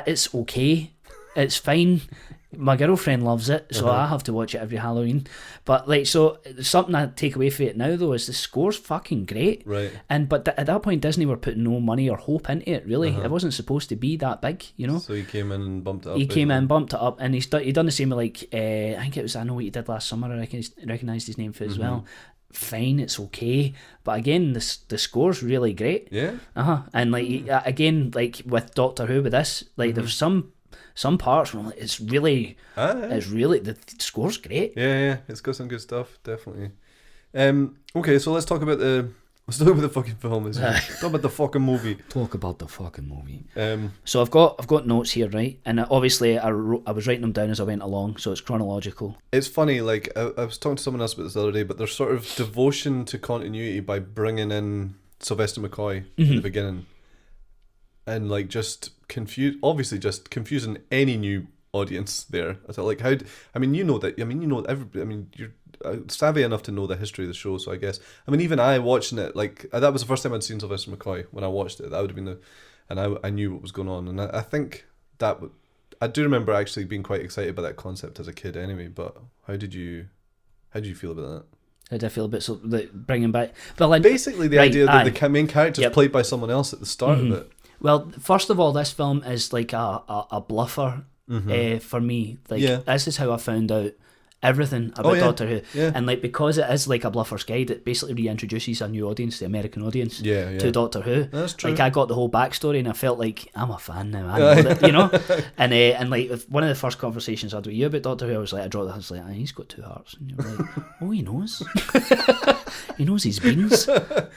It's okay. It's fine. My girlfriend loves it, so I have to watch it every Halloween. But like, so something I take away from it now though is the score's fucking great. Right. But at that point, Disney were putting no money or hope into it. Really, it wasn't supposed to be that big, you know. So he came in and bumped it up. He came in, bumped it up, and he done the same with like I think it was I Know What You Did Last Summer. I recognised his name for as well. Fine, it's okay, but again, the score's really great. Yeah. And like again, like with Doctor Who, with this, like there's some parts where I'm like, it's really the score's great. Yeah, it's got some good stuff, definitely. Okay, so let's talk about the Let's talk about the fucking film. Talk about the fucking movie. Talk about the fucking movie. So I've got notes here, right? And obviously I was writing them down as I went along, so it's chronological. It's funny, like I was talking to someone else about this the other day, but there's sort of devotion to continuity by bringing in Sylvester McCoy at the beginning, and like just confusing any new audience there. I thought, like, you're savvy enough to know the history of the show, so I guess, even I watching it, like, that was the first time I'd seen Sylvester McCoy. When I watched it, that would have been I knew what was going on, and I think that I do remember actually being quite excited by that concept as a kid anyway. But how did you feel about that? How did I feel about bringing back? Well, basically the idea that the main character is played by someone else at the start of it. Well, first of all, this film is like a bluffer for me. Like, this is how I found out everything about Doctor Who, and like, because it is like a bluffer's guide, it basically reintroduces a new audience, the American audience, to Doctor Who. That's true. Like, I got the whole backstory, and I felt like I'm a fan now. I know that, you know. And like, one of the first conversations I had with you about Doctor Who, I was like, he's got 2 hearts, and you're like, oh, he knows. He knows his beans,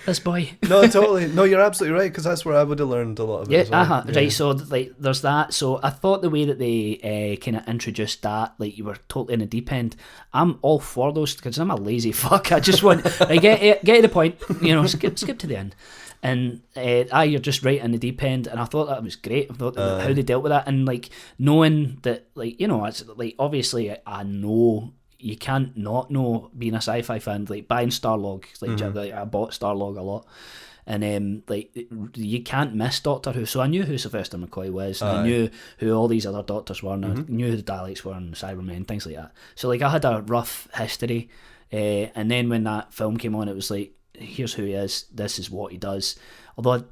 this boy. No, totally. No, you're absolutely right, because that's where I would have learned a lot of it. As well. Right. So like, there's that. So I thought the way that they kind of introduced that, like, you were totally in the deep end. I'm all for those, because I'm a lazy fuck. I just want get to the point, you know, skip to the end. And you're just right in the deep end, and I thought that was great. I thought how they dealt with that, and like, knowing that, like, you know, it's like, obviously I know you can't not know, being a sci-fi fan, like buying Starlog, like I bought Starlog a lot, and like, you can't miss Doctor Who. So I knew who Sylvester McCoy was, and I knew who all these other Doctors were, and I knew who the Daleks were and the Cybermen, things like that. So like, I had a rough history, and then when that film came on, it was like, here's who he is, this is what he does. Although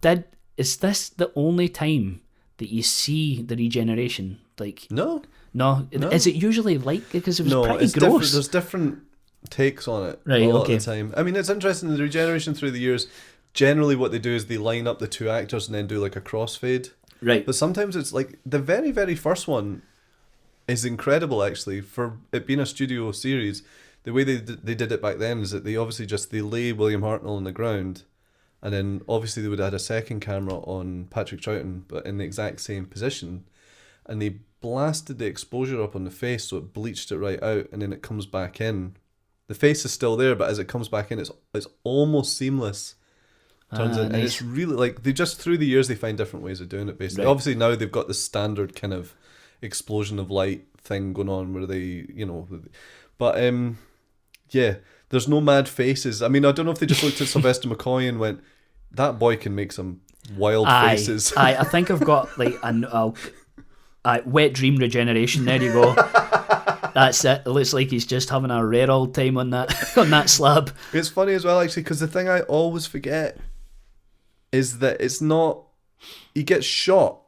is this the only time that you see the regeneration? Like, no. Is it usually like, because it was pretty gross? There's different takes on it a lot of the time. I mean, it's interesting, the regeneration through the years, generally what they do is they line up the 2 actors and then do like a crossfade. Right. But sometimes it's like, the very, very first one is incredible, actually, for it being a studio series. The way they did it back then is that they obviously they lay William Hartnell on the ground, and then obviously they would have had a second camera on Patrick Troughton, but in the exact same position, and they blasted the exposure up on the face so it bleached it right out, and then it comes back in. The face is still there, but as it comes back in, it's almost seamless. Turns out, nice. And it's really like, they just, through the years, they find different ways of doing it. Basically, obviously now they've got the standard kind of explosion of light thing going on where they, you know, but there's no mad faces. I mean, I don't know if they just looked at Sylvester McCoy and went, that boy can make some wild faces. I think I've got like wet dream regeneration. There you go. That's it. It looks like he's just having a rare old time on that slab. It's funny as well, actually, because the thing I always forget is that it's not, he gets shot.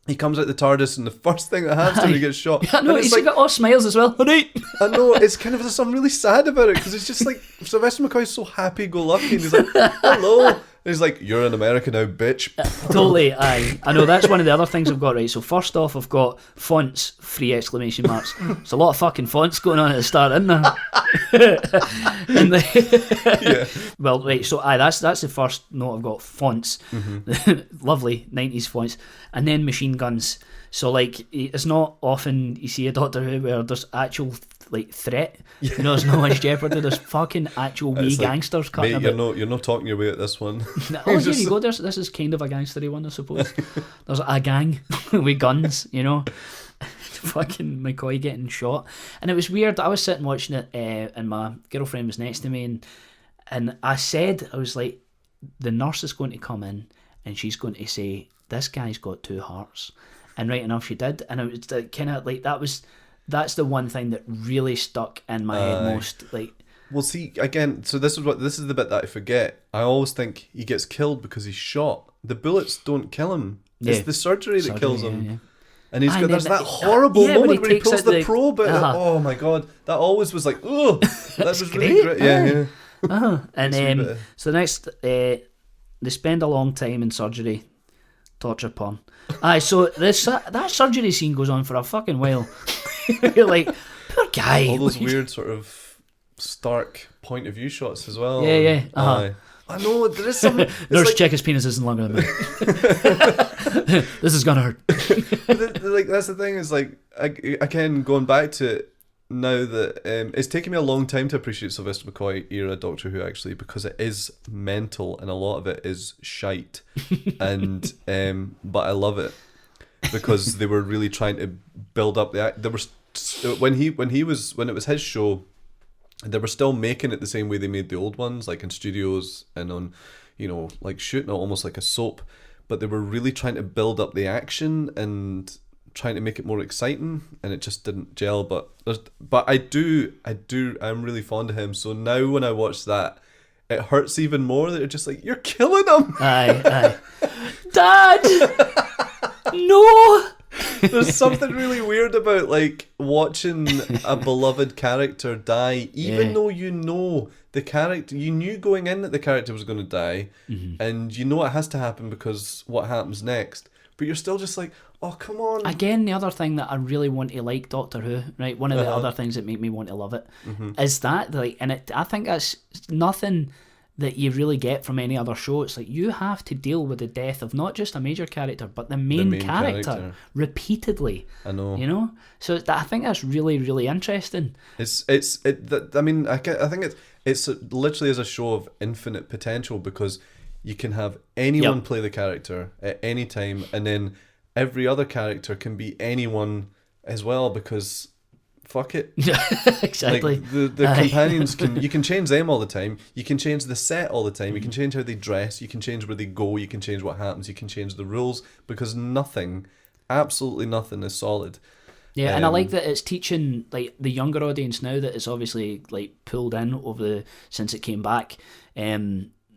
He comes out the TARDIS, and the first thing that happens to him, he gets shot. Yeah, no, he's like, got all smiles as well. I know, it's kind of, there's something really sad about it, because it's just like, Sylvester McCoy's so happy-go-lucky, and he's like, hello. And he's like, you're in America now, bitch. Totally, aye. I know, that's one of the other things I've got, right? So first off, I've got fonts, 3 exclamation marks. There's a lot of fucking fonts going on at the start, isn't there? Well, right, so that's the first note I've got, fonts. Lovely, 90s fonts. And then machine guns. So, like, it's not often you see a Doctor Who where there's actual, like, threat. You know, there's no much jeopardy. There's fucking actual wee gangsters cutting about. You're not talking your way at this one. Oh, here you go. This is kind of a gangstery one, I suppose. There's a gang with guns, you know. Fucking McCoy getting shot. And it was weird. I was sitting watching it, and my girlfriend was next to me, and I was like, the nurse is going to come in, and she's going to say, this guy's got 2 hearts. And right enough, she did. And it was kind of like, that's the one thing that really stuck in my head most. Like, well, see, again, so this is the bit that I forget. I always think he gets killed because he's shot. The bullets don't kill him. It's the surgery that kills him. Yeah. And there's that horrible moment where he pulls the probe out. Oh my god, that always was like, oh, that was really great. Yeah. And so next, they spend a long time in surgery, torture porn. So that surgery scene goes on for a fucking while. You're like, poor guy. All those weird sort of stark point of view shots as well. Yeah. I know, there is something. Nurse, check his penis isn't longer than me. This is gonna hurt. Like, that's the thing, is like, again, going back to it now that it's taken me a long time to appreciate Sylvester McCoy era Doctor Who, actually, because it is mental and a lot of it is shite. And but I love it because they were really trying to build up the act. There was when it was his show, they were still making it the same way they made the old ones, like in studios and on, you know, like shooting it almost like a soap. But they were really trying to build up the action and trying to make it more exciting, and it just didn't gel. But I'm really fond of him. So now when I watch that, it hurts even more that you're just like, you're killing him. Aye. Dad! No! There's something really weird about like watching a beloved character die, even though you know the character, you knew going in that the character was going to die, and you know it has to happen because what happens next, but you're still just like, oh, come on. Again, the other thing that I really want to like Doctor Who, right? One of the other things that make me want to love it is that, like, and I think that's nothing that you really get from any other show. It's like you have to deal with the death of not just a major character, but the main character repeatedly. I know. You know, so I think that's really, really interesting. I think it's literally is a show of infinite potential, because you can have anyone play the character at any time, and then every other character can be anyone as well, because fuck it. Exactly. Like the companions you can change them all the time. You can change the set all the time. You can change how they dress. You can change where they go. You can change what happens. You can change the rules, because nothing, absolutely nothing, is solid. Yeah, and I like that it's teaching like the younger audience now that it's obviously like pulled in since it came back.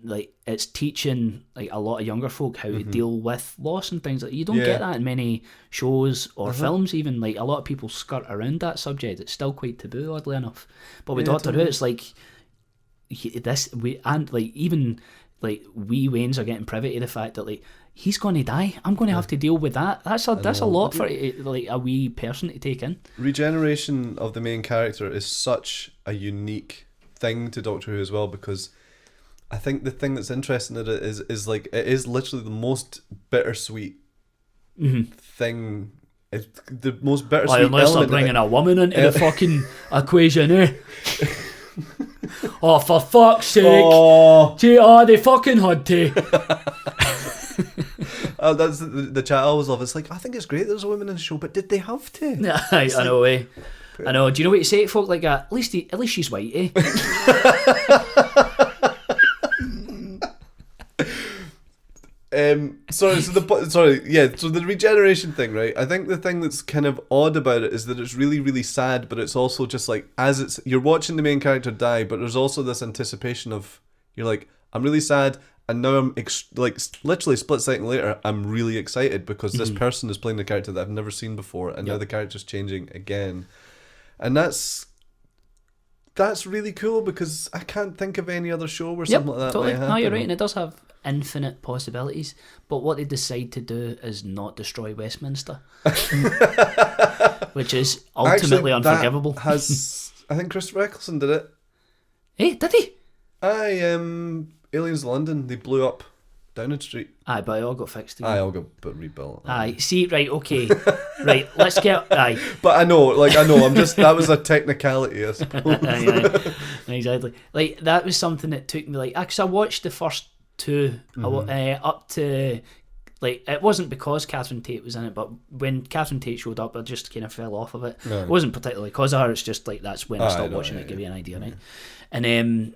Like it's teaching like a lot of younger folk how to deal with loss and things. Like you don't get that in many shows or films. Even like a lot of people skirt around that subject. It's still quite taboo, oddly enough. But with Doctor Who, it's like even wee Waynes are getting privy to the fact that like he's going to die. I'm going to have to deal with that. That's a lot for like a wee person to take in. Regeneration of the main character is such a unique thing to Doctor Who as well, because I think the thing that's interesting in it is like it is literally the most bittersweet thing. It's the most bittersweet unless element. they're bringing a woman into the fucking equation, eh? Oh, for fuck's sake! They fucking had to. That's the chat I always love. It's like, I think it's great there's a woman in the show, but did they have to? I know, eh? I know. Do you know what you say to folk like that? At least she's white, eh? So the regeneration thing, right? I think the thing that's kind of odd about it is that it's really, really sad, but it's also just like, you're watching the main character die, but there's also this anticipation of, you're like, I'm really sad, and now I'm like literally split second later, I'm really excited because this person is playing the character that I've never seen before, and now the character's changing again, and that's really cool, because I can't think of any other show where something like that might happen. No, you're right, and it does have infinite possibilities, but what they decide to do is not destroy Westminster, which is ultimately unforgivable. I think Christopher Eccleston did it. Hey, did he? Aliens London, they blew up Downing Street. Aye, but it all got fixed again. Aye, all got rebuilt. Aye, see, right, okay. Right, let's get... Aye. But I know, I'm just... That was a technicality, I suppose. Aye. Exactly. Like, that was something that took me, like... Because I watched the first two up to... Like, it wasn't because Catherine Tate was in it, but when Catherine Tate showed up, I just kind of fell off of it. No. It wasn't particularly because of her, it's just like, that's when I stopped watching it, give you an idea, right? And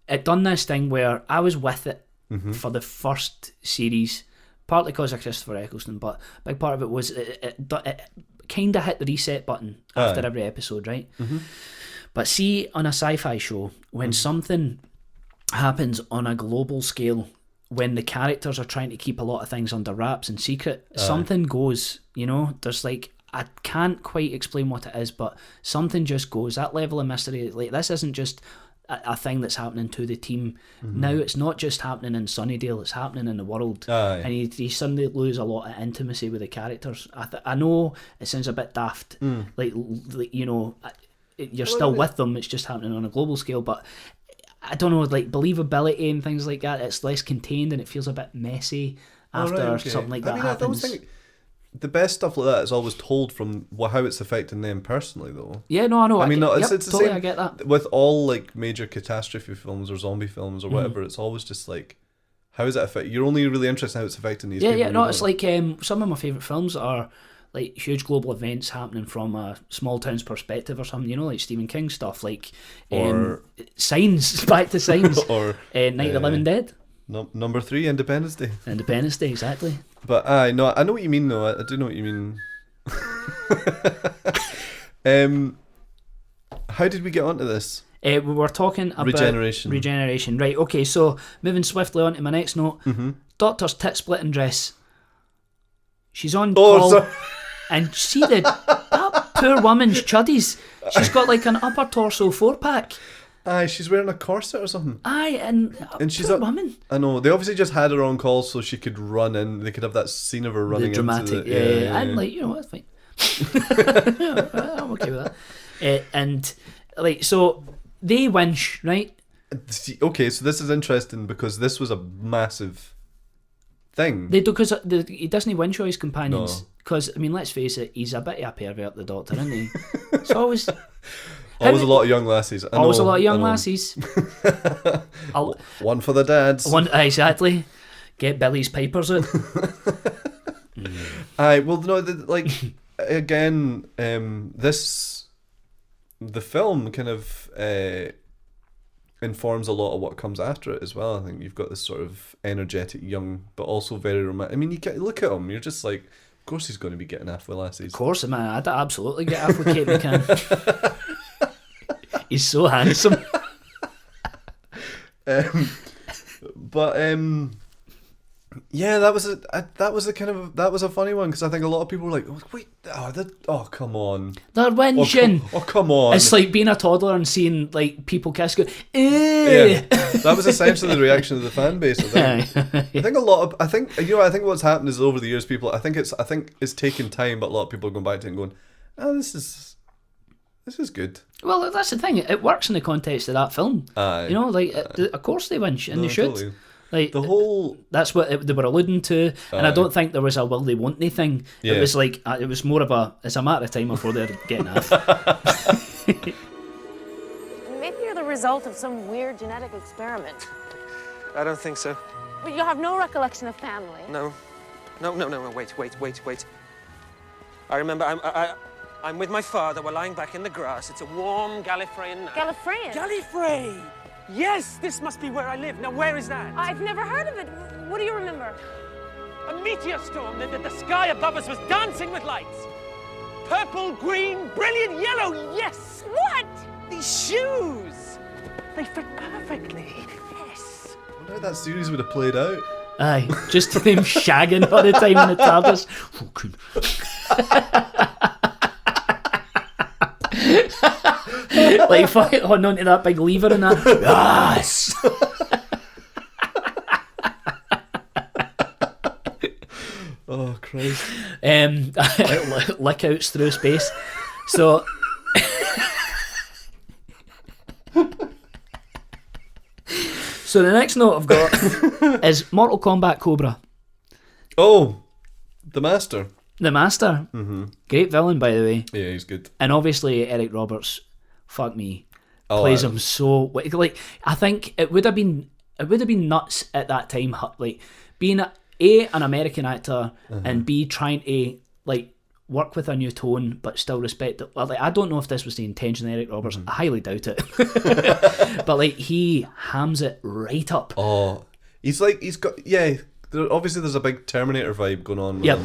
it done this thing where I was with it for the first series, partly because of Christopher Eccleston, but a big part of it was it kind of hit the reset button after every episode, right? But see, on a sci-fi show, when something happens on a global scale, when the characters are trying to keep a lot of things under wraps and secret, something goes, you know, there's like, I can't quite explain what it is, but something just goes, that level of mystery, like this isn't just a thing that's happening to the team. Now it's not just happening in Sunnydale, it's happening in the world. And you suddenly lose a lot of intimacy with the characters. I know it sounds a bit daft, like you know, you're still with them, it's just happening on a global scale, but I don't know, like believability and things like that. It's less contained and it feels a bit messy after something like that happens. I think the best stuff like that is always told from how it's affecting them personally, though. Yeah, no, I know. I mean, it's the totally, same. I get that. With all like major catastrophe films or zombie films or whatever, it's always just like, how is it affect? You're only really interested in how it's affecting these people. Yeah, no, it's like some of my favourite films are like huge global events happening from a small town's perspective or something, you know, like Stephen King stuff, like Signs, back to Signs, or Night of the Living Dead. Number 3, Independence Day. Independence Day, exactly. But I know what you mean, though. I do know what you mean. How did we get onto this? We were talking about regeneration. Right, okay, so moving swiftly on to my next note. Doctor's tit splitting dress. She's on call, and see that poor woman's chuddies. She's got like an upper torso 4-pack. Aye, she's wearing a corset or something. Aye, and she's a woman. I know, they obviously just had her on call so she could run in. They could have that scene of her running the dramatic, into the... Yeah. And like, you know, that's fine. I'm okay with that. And like, so they winch, right? Okay, so this is interesting because this was a massive thing. They do, because he doesn't winch all his companions. Because, I mean, let's face it, he's a bit of a pervert, the Doctor, isn't he? It's always... Always a lot of young lassies. Always a lot of young lassies. One for the dads. Exactly. Get Billy's pipers out. Aye, well, no, like, again, the film kind of informs a lot of what comes after it as well. I think you've got this sort of energetic, young, but also very romantic. I mean, you look at him, you're just like, of course he's going to be getting off with lassies. Of course, man, I'd absolutely get off with Kate McGann. He's so handsome. Yeah, that was a funny one because I think a lot of people were like, come on, they're winching. Come on. It's like being a toddler and seeing like people kiss. Go, yeah, that was essentially the reaction of the fan base. I think what's happened is over the years, people. I think it's taken time, but a lot of people are going back to it and going, this is good. Well, that's the thing. It works in the context of that film. Aye. You know, like of course they winch and they should. Totally. Like that's what they were alluding to, and I don't think there was a will they won't they thing. Yeah. It was like it was more of it's a matter of time before they're getting off. Maybe you're the result of some weird genetic experiment. I don't think so. But you have no recollection of family. No. Wait. I remember I'm with my father. We're lying back in the grass. It's a warm Gallifreyan night. Gallifreyan? Gallifrey! Yes, this must be where I live. Now, where is that? I've never heard of it. What do you remember? A meteor storm. The sky above us was dancing with lights. Purple, green, brilliant yellow. Yes! What? These shoes. They fit perfectly. Yes. I wonder how that series would have played out. Aye, just them shagging all the time in the TARDIS. Like holding onto that big lever and that. Yes. Oh Christ. Lick outs through space. So so the next note I've got is Mortal Kombat Cobra. Oh, the Master. The Master. Mm-hmm. Great villain, by the way. Yeah, he's good. And obviously Eric Roberts, fuck me, plays him so like. I think it would have been nuts at that time, like being an American actor and B trying to like work with a new tone but still respect it. Well, like, I don't know if this was the intention of Eric Roberts. I highly doubt it. But like he hams it right up. Oh, he's got obviously there's a big Terminator vibe going on. Yep.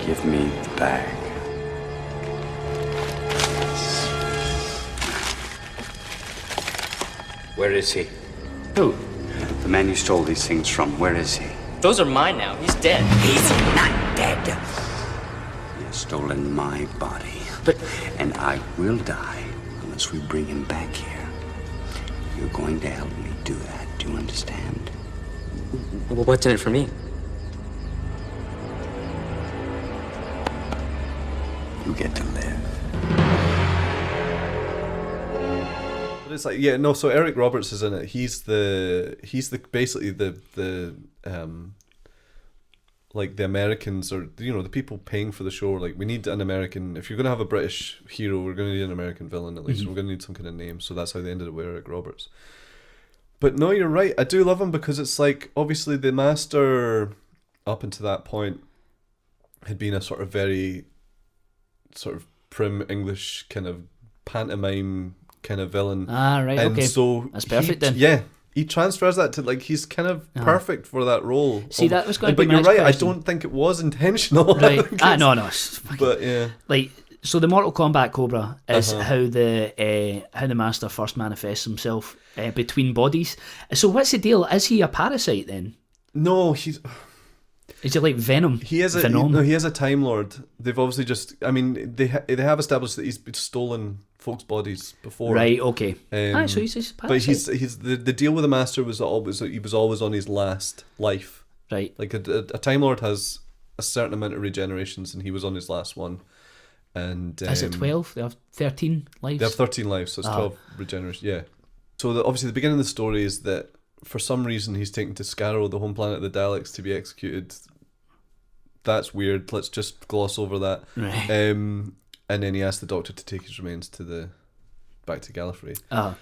Give me the bag. Where is he? Who? The man you stole these things from. Where is he? Those are mine now. He's dead. He's not dead. He has stolen my body. And I will die unless we bring him back here. You're going to help me do that. Do you understand? Well, what's in it for me? You get to live. it's like, yeah, no. So Eric Roberts is in it. He's basically the like the Americans, or the people paying for the show. Like, we need an American. If you're gonna have a British hero, we're gonna need an American villain at least. We're gonna need some kind of name. So that's how they ended up with Eric Roberts. But no, you're right. I do love him because it's like, obviously the Master up until that point had been a sort of very sort of prim English kind of pantomime kind of villain. Right, and okay. So that's perfect then. Yeah. He transfers that to, like, he's kind of perfect for that role. See, that was going to be But my you're right, question. I don't think it was intentional. Right. No. But yeah. Like, so the Mortal Kombat Cobra is how the Master first manifests himself between bodies. So what's the deal? Is he a parasite then? No, Is he like Venom? He is a Time Lord. They've obviously just, I mean, they have established that he's stolen folks' bodies before. Right, okay. So he's a parasite. But he's the deal with the Master was always that he was always on his last life. Right. Like a Time Lord has a certain amount of regenerations, and he was on his last one. And is it 12? They have 13 lives? They have 13 lives, so it's 12 regenerations, yeah. So obviously the beginning of the story is that for some reason he's taken to Scarrow, the home planet of the Daleks, to be executed. That's weird. Let's just gloss over that. Right. And then he asks the Doctor to take his remains back to Gallifrey. And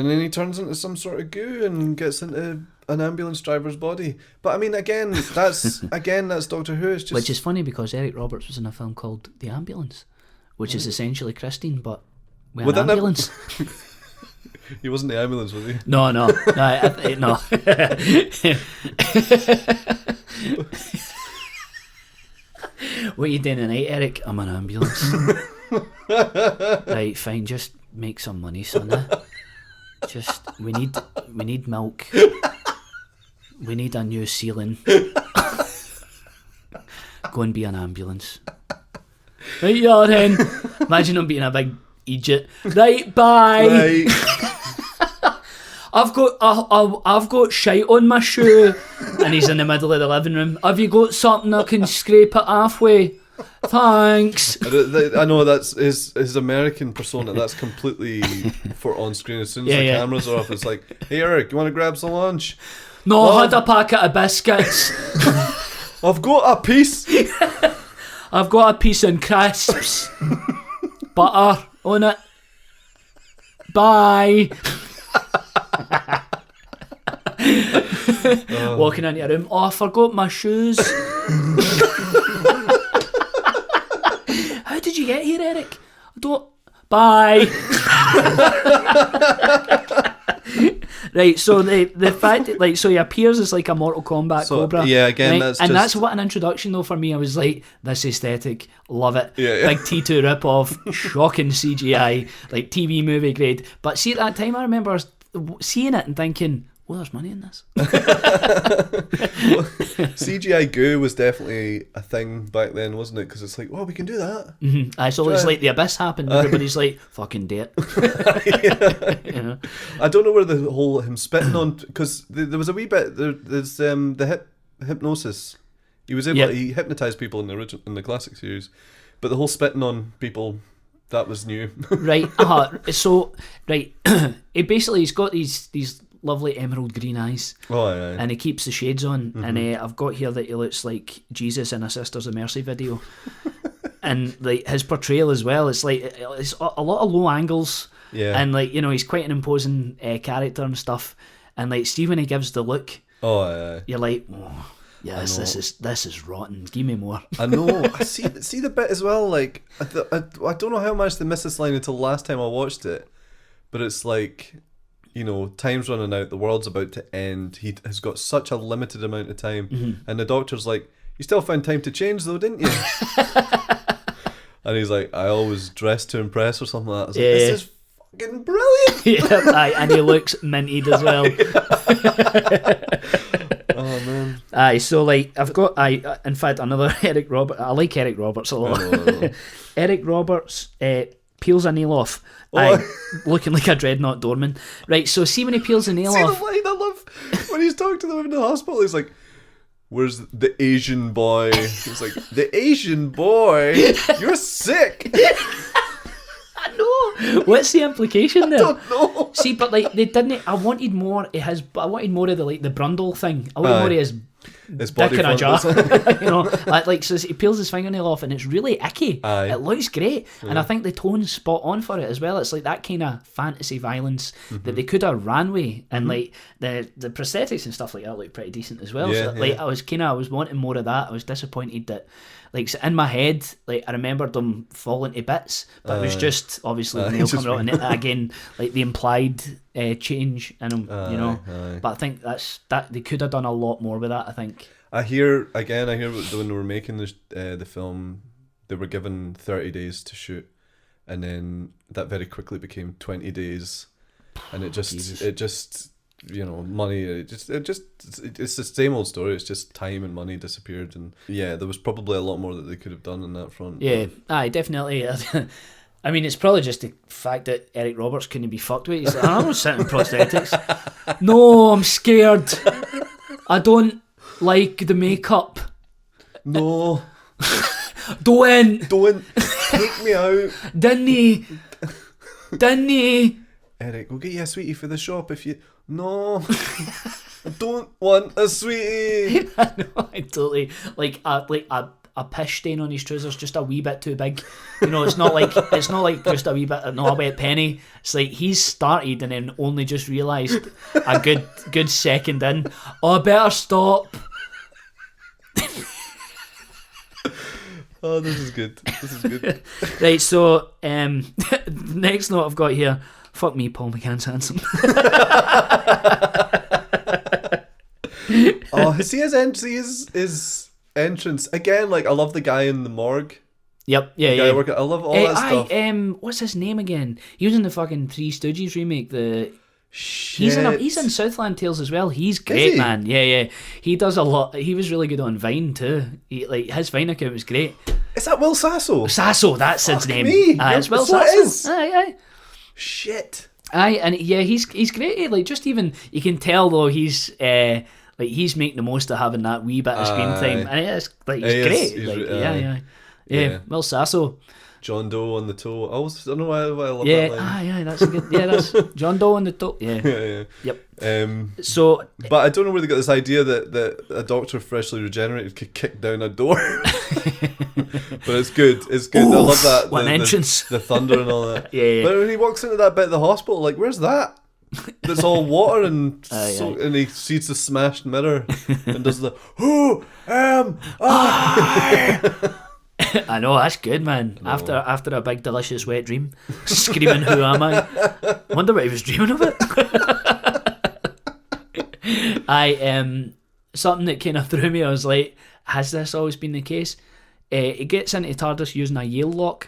then he turns into some sort of goo and gets into an ambulance driver's body. But I mean, again, that's Doctor Who. It's just... Which is funny because Eric Roberts was in a film called The Ambulance, which is essentially Christine, but with an ambulance. He wasn't the ambulance, was he? No. No. What are you doing tonight, Eric? I'm an ambulance. Right, fine. Just make some money, son. Just we need milk. We need a new ceiling. Go and be an ambulance. Right, yeah, then. Imagine him being a big idiot. Right, bye. Right. I've got shite on my shoe, and he's in the middle of the living room. Have you got something I can scrape it halfway? Thanks. I know that's his American persona. That's completely for on screen. As soon as the cameras are off, it's like, hey Eric, you want to grab some lunch? No, I had a packet of biscuits. I've got a piece. I've got a piece and crisps. Butter on it. Bye. Walking into your room. Oh, I forgot my shoes. How did you get here, Eric? I don't. Bye. Right, so the fact that, like, so he appears as like a Mortal Kombat Cobra. Yeah, again, right? That's what an introduction though for me. I was like, this aesthetic, love it. Yeah. Big T2 rip-off, shocking CGI, like TV movie grade. But see, at that time, I remember seeing it and thinking, well, there's money in this. CGI goo was definitely a thing back then, wasn't it? Because it's like, well, we can do that. Mm-hmm. So it's like the Abyss happened. Everybody's like, fucking do it. You know? I don't know where the whole him spitting on, because there was a wee bit. There's the hypnosis. He was able. He hypnotized people in the classic series, but the whole spitting on people, that was new. Right. So right, he's got these lovely emerald green eyes. Oh, yeah. And he keeps the shades on. Mm-hmm. And I've got here that he looks like Jesus in a Sisters of Mercy video. And like his portrayal as well, it's like it's a lot of low angles. Yeah. And like, you know, he's quite an imposing character and stuff. And like, see, when he gives the look, you're like, oh, yes, this is rotten. Give me more. I know. I see the bit as well. Like, I don't know how much they missed this line until the last time I watched it, but it's like, you know, time's running out, the world's about to end, he has got such a limited amount of time, and the Doctor's like, you still found time to change though, didn't you? And he's like, I always dress to impress or something like that. I was like, this is fucking brilliant. And he looks minted as well. Oh man. So like, I've got in fact another Eric Roberts. I like Eric Roberts a lot. I know. Eric Roberts peels a nail off. Looking like a dreadnought doorman. Right, so see when he peels a nail off. See the line I love when he's talking to them in the hospital, he's like, where's the Asian boy? He's like, the Asian boy? You're sick. I know. What's the implication there? I don't know. See, but like they didn't. I wanted more. I wanted more of the like the Brundle thing. I wanted more of his body dick in a jar. front, You know, like so he peels his fingernail off, and it's really icky. Aye. It looks great, and I think the tone's spot on for it as well. It's like that kind of fantasy violence that they could have ran with, and like the prosthetics and stuff like that look pretty decent as well. Yeah, so like I was wanting more of that. I was disappointed that. Like so in my head, like I remembered them falling to bits, but it was just obviously the nail coming out, and again, like the implied change in them, you know. But I think that they could have done a lot more with that. I think. I hear when they were making the film, they were given 30 days to shoot, and then that very quickly became 20 days, and it just you know, money. It's the same old story. It's just time and money disappeared, and yeah, there was probably a lot more that they could have done on that front. Yeah, aye, definitely. I mean, it's probably just the fact that Eric Roberts couldn't be fucked with. He's like, I'm not sitting in prosthetics. No, I'm scared. I don't like the makeup. No. Don't take me out. Danny. Eric, we'll get you a sweetie for the shop if you. No, I don't want a sweetie. I know, I totally like a pish stain on his trousers, just a wee bit too big. You know, it's not like just a wee bit. No, a wet penny. It's like he's started and then only just realised a good second in. Oh, I better stop. Oh, this is good. Right, so next note I've got here. Fuck me, Paul McGann's handsome. Oh, see his entrance again. Like I love the guy in the morgue. Yep, yeah. I love all that stuff. What's his name again? He was in the fucking Three Stooges remake. Shit. He's in Southland Tales as well. He's great, man. Yeah. He does a lot. He was really good on Vine too. His Vine account was great. Is that Will Sasso? Sasso, that's his name. It's Will Sasso. It is. Aye. Shit. Aye, and yeah, he's great. Like just even you can tell though he's he's making the most of having that wee bit of screen time, and it's like he's great. Yeah. Will Sasso. John Doe on the toe. I don't know why I love that line. Aye, that's a good. Yeah, that's John Doe on the toe. Yeah. Yep. So, but I don't know where they got this idea that a doctor freshly regenerated could kick down a door. But it's good. It's good. Oof, I love that. What an entrance. The thunder and all that. Yeah. But when he walks into that bit of the hospital, like, where's that? That's all water and and he sees the smashed mirror and does the who am I? I know, that's good, man. No. After a big delicious wet dream, screaming "Who am I?" Wonder what he was dreaming of it. Something that kind of threw me. I was like, has this always been the case? He gets into TARDIS using a Yale lock.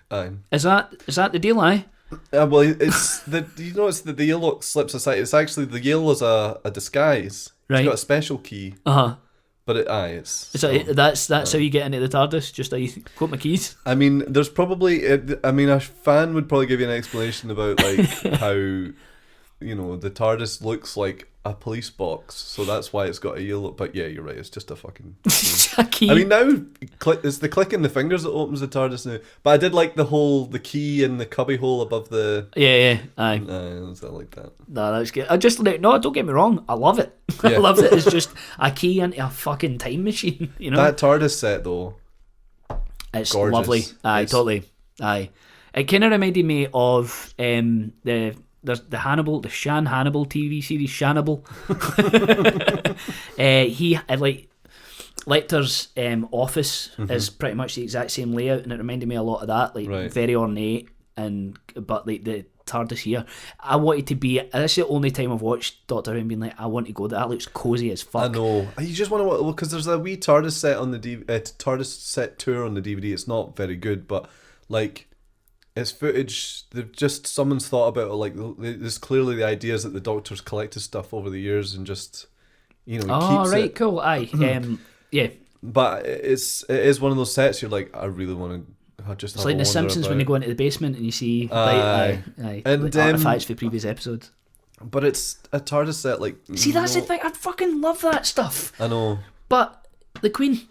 Aye. Is that the deal? Aye. Well, it's it's the Yale lock slips aside. It's actually the Yale is a disguise. Right. It's got a special key. But that's how you get into the TARDIS. Just I quote my keys. I mean, there's probably. A fan would probably give you an explanation about like how, the TARDIS looks like a police box, so that's why it's got a yellow. But yeah, you're right. It's just a fucking a key. I mean, now it's the clicking the fingers that opens the TARDIS now. But I did like the key in the cubby hole above the. Yeah. Aye. I like that. No, that's good. Don't get me wrong. I love it. Yeah. I love it. It's just a key into a fucking time machine. That TARDIS set though. It's gorgeous. Lovely. Aye, totally. Aye. It kind of reminded me of There's the Shan Hannibal TV series, Shannibal. He Lecter's office is pretty much the exact same layout, and it reminded me a lot of that, very ornate, but the TARDIS here. I wanted to be. That's the only time I've watched Doctor Who and been like, I want to go there. That looks cozy as fuck. I know. You just want to because there's a wee TARDIS set on the TARDIS set tour on the DVD. It's not very good, but like. It's footage. Someone's thought about it. Like, there's clearly the ideas that the Doctor's collected stuff over the years and just, keeps it. Cool. Aye. Yeah. But it is one of those sets. You're like, I really want to just. It's like The Simpsons when they go into the basement and you see and artifacts for previous episodes. But it's a TARDIS set. Like, see, that's the thing. I fucking love that stuff. I know. But the Queen,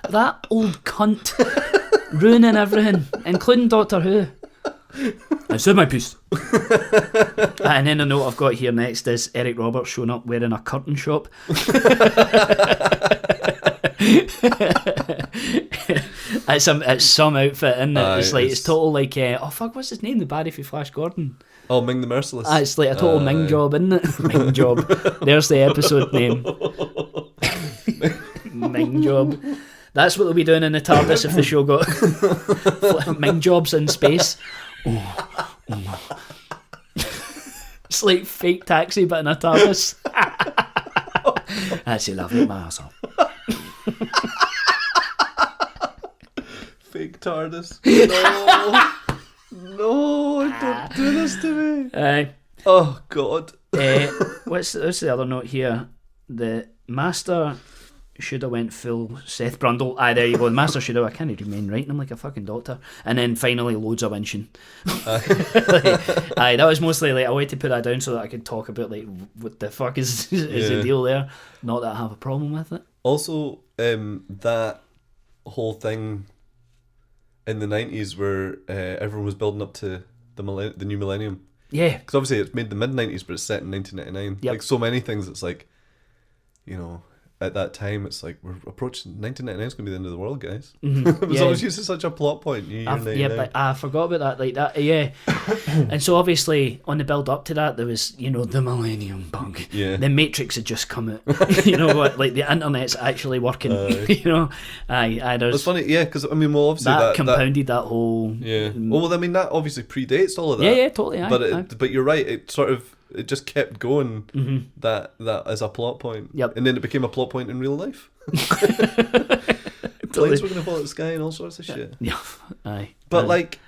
that old cunt. ruining everything, including Doctor Who. I said my piece. And then a note I've got here next is Eric Roberts showing up wearing a curtain shop. It's some outfit, isn't it? It's like it's total like oh fuck, what's his name? The baddie for Flash Gordon. Oh, Ming the Merciless. It's like a total Ming job, isn't it? Ming job. There's the episode name. Ming job. That's what they'll be doing in the TARDIS if the show got Ming jobs in space. Oh. It's like fake Taxi but in a TARDIS. That's a lovely master. Fake TARDIS. No, don't do this to me. Oh God. What's the other note here? The Master should have went full Seth Brundle. There you go. The Master should have. I can't even remain writing him like a fucking doctor. And then finally loads of winching. That was mostly like a way to put that down so that I could talk about like what the fuck is the deal there. Not that I have a problem with it. Also, that whole thing in the 90s where everyone was building up to the new millennium. Yeah. Because obviously it's made the mid-90s, but it's set in 1999. Yep. Like so many things, it's like, you know, at that time, it's like, we're approaching 1999 is going to be the end of the world, guys. Mm-hmm. It was always used as such a plot point. But I forgot about that. Like that, yeah. And so obviously on the build up to that, there was, you know, the Millennium Bug. Yeah. The Matrix had just come out. You know what? Like the internet's actually working. You know, It's funny, yeah, because I mean, well, obviously that compounded that whole. Yeah. Well, I mean, that obviously predates all of that. Yeah, totally. But you're right. It just kept going that as a plot point. Yep. And then it became a plot point in real life. Totally. Planes were going to fall at the sky and all sorts of shit. Yeah. Aye. But like,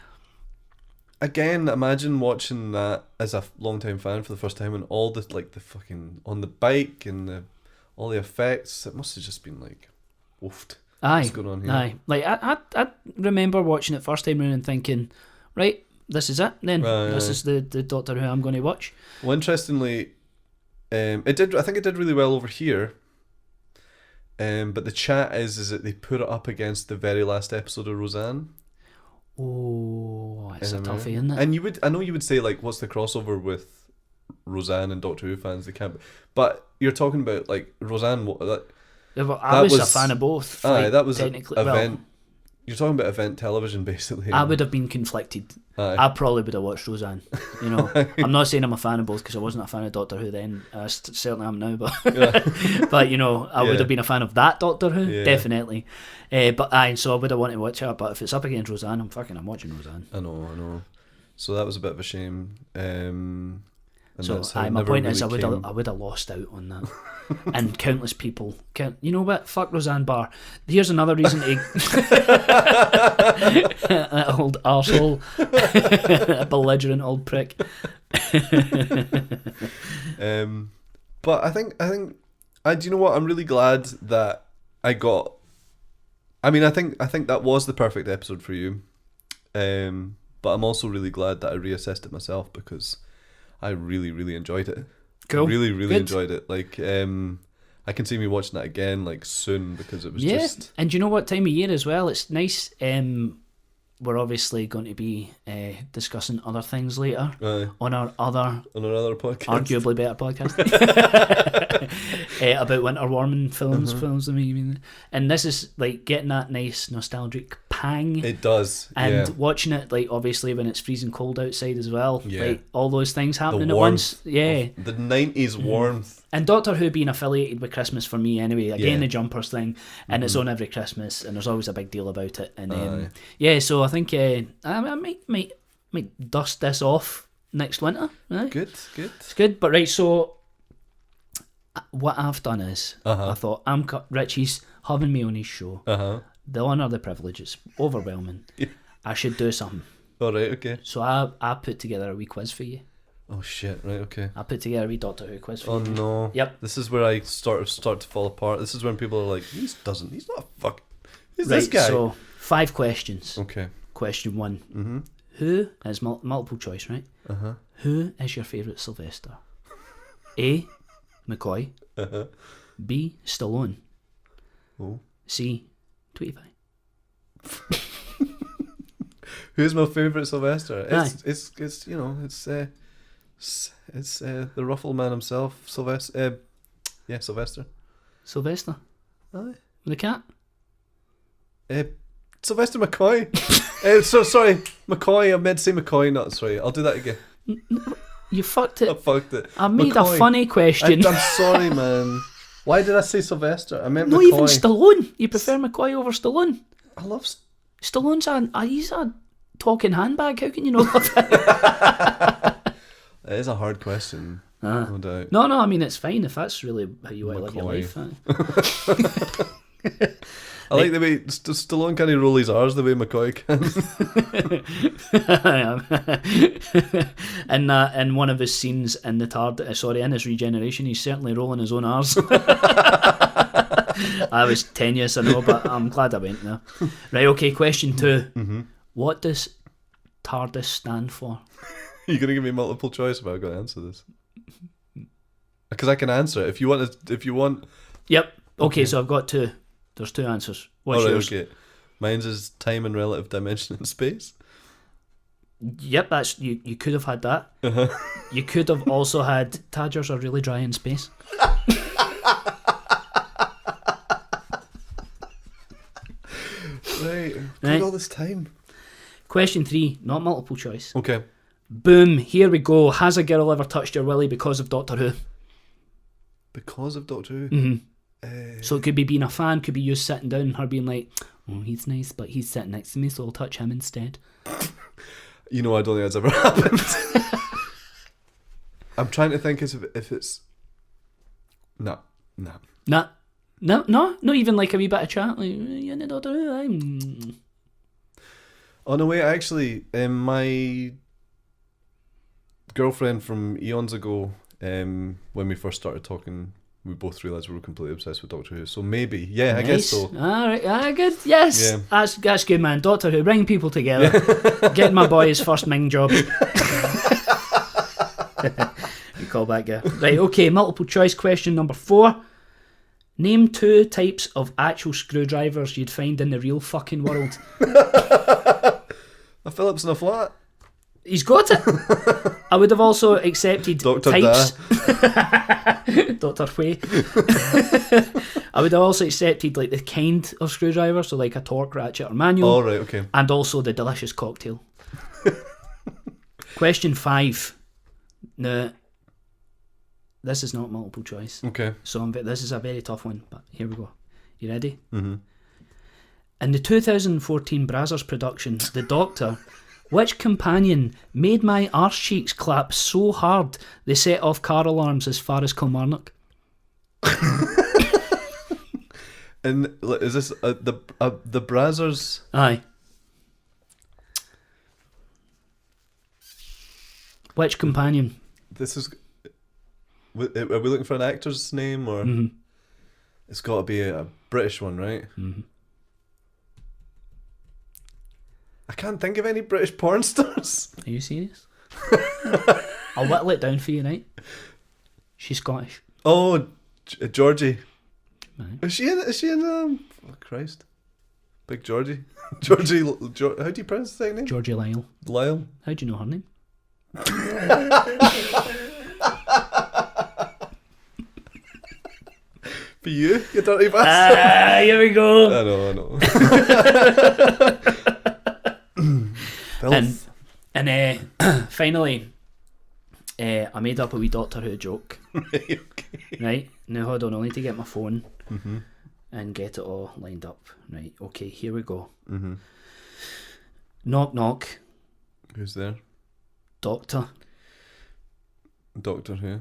again, imagine watching that as a long-time fan for the first time and all the like the fucking on the bike and all the effects. It must have just been like, woofed. Aye. What's going on here? Aye. Like I remember watching it first time round and thinking, right, this is it then. This is the Doctor Who I'm going to watch. Well, interestingly, I think it did really well over here. But the chat is that they put it up against the very last episode of Roseanne. Oh, it's a toughie, isn't it? And I know you would say like, what's the crossover with Roseanne and Doctor Who fans? They can't. But you're talking about like Roseanne. I was a fan of both. That was technically event. You're talking about event television, basically. I would have been conflicted. I probably would have watched Roseanne. You know, I'm not saying I'm a fan of both because I wasn't a fan of Doctor Who then. I certainly am now, but but you know, I would have been a fan of that Doctor Who definitely. So I would have wanted to watch it. But if it's up against Roseanne, I'm watching Roseanne. I know. So that was a bit of a shame. So my point is, I would have lost out on that, and countless people. You know what? Fuck Roseanne Barr. Here's another reason to. That old arsehole, a belligerent old prick. But I think do you know what? I'm really glad that I got. I mean, I think that was the perfect episode for you. But I'm also really glad that I reassessed it myself because I really, really enjoyed it. Cool. Really, really Good. enjoyed it. Like, I can see me watching that again, like, soon, because it was just... And do you know what time of year as well? It's nice. We're obviously going to be discussing other things later on our other podcast. Arguably better podcast. About winter warming films. And this is, like, getting that nice nostalgic pang. It does, and watching it, like, obviously when it's freezing cold outside as well, like all those things happening at once. The 90s warmth. And Doctor Who being affiliated with Christmas for me anyway, again the jumpers thing, and it's on every Christmas, and there's always a big deal about it. And so I think I might dust this off next winter. Right? Good. It's good. But right, so what I've done is I thought Richie's having me on his show. The honour, the privilege, it's overwhelming. I should do something. All right, okay. So I put together a wee quiz for you. Oh shit! Right, okay. I put together a wee Doctor Who quiz for you. Oh no! Yep. This is where I start to fall apart. This is when people are like, He's not a fuck. Who's right, this guy? So 5 questions. Okay. Question 1. Who is multiple choice, right? Who is your favourite Sylvester? A. McCoy. B. Stallone. Oh. C. Tweety Pie. Who's my favourite Sylvester? It's you know, it's the Ruffle man himself, Sylvester. Sylvester. Sylvester. Aye. The cat. Sylvester McCoy. Sorry, McCoy. I meant to say McCoy. Not sorry. I'll do that again. You fucked it. I fucked it. I made McCoy. a funny question. I'm sorry, man. Why did I say Sylvester? I meant not McCoy. Even Stallone. You prefer McCoy over Stallone? I love Stallone's he's a talking handbag. How can you not love it? It is a hard question. No doubt. No. I mean, it's fine if that's really how you want to live your life. I like the way Stallone can't roll his R's the way McCoy can. In one of his scenes in the TARDIS, in his regeneration, he's certainly rolling his own R's. I was tenuous, I know, but I'm glad I went there. Right, okay, question 2. Mm-hmm. What does TARDIS stand for? You're going to give me multiple choice if I've got to answer this? Because I can answer it. If you want... Yep. Okay, so I've got 2. There's 2 answers. What's yours? Okay. Mine's is time and relative dimension in space. Yep, that's you could have had that. Uh-huh. You could have also had Tadgers are really dry in space. Right. All this time. Question 3, not multiple choice. Okay. Boom, here we go. Has a girl ever touched your willy because of Doctor Who? Because of Doctor Who? Mm-hmm. So it could be being a fan, could be you sitting down and her being like, oh, he's nice, but he's sitting next to me, so I'll touch him instead. You know, I don't think that's ever happened. I'm trying to think if it's... No, not even like a wee bit of chat, like, you know, Doctor Who, Oh, no, wait, actually, my girlfriend from eons ago, when we first started talking... We both realised we were completely obsessed with Doctor Who. So maybe. Yeah, nice. I guess so. Alright, good. Yes. Yeah. That's good, man. Doctor Who, bring people together. Get my boy his first Ming job. You call that guy. Right, okay, multiple choice question number 4. Name 2 types of actual screwdrivers you'd find in the real fucking world. A Phillips and a flat. He's got it. I would have also accepted Dr. types. Dr. Hui. I would have also accepted like the kind of screwdriver, so like a torque, ratchet, or manual. Oh, right, okay. And also the delicious cocktail. Question 5. Now, this is not multiple choice. Okay. So this is a very tough one, but here we go. You ready? Mm-hmm. In the 2014 Brazzers production, The Doctor... Which companion made my arse cheeks clap so hard they set off car alarms as far as Kilmarnock? And is this the Brazzers? Aye. Which companion? This is... Are we looking for an actor's name or... Mm-hmm. It's got to be a British one, right? Mm-hmm. I can't think of any British porn stars. Are you serious? I'll whittle it down for you, right? She's Scottish. Oh, Georgie. Right. Is she in oh Christ. Big Georgie. Georgie, how do you pronounce the name? Georgie Lyle. Lyle? How do you know her name? For you dirty bastard. Here we go. I know. And finally, I made up a wee Doctor Who joke. Okay. Right, now hold on, I'll need to get my phone and get it all lined up. Right, okay, here we go. Mm-hmm. Knock knock. Who's there? Doctor Who?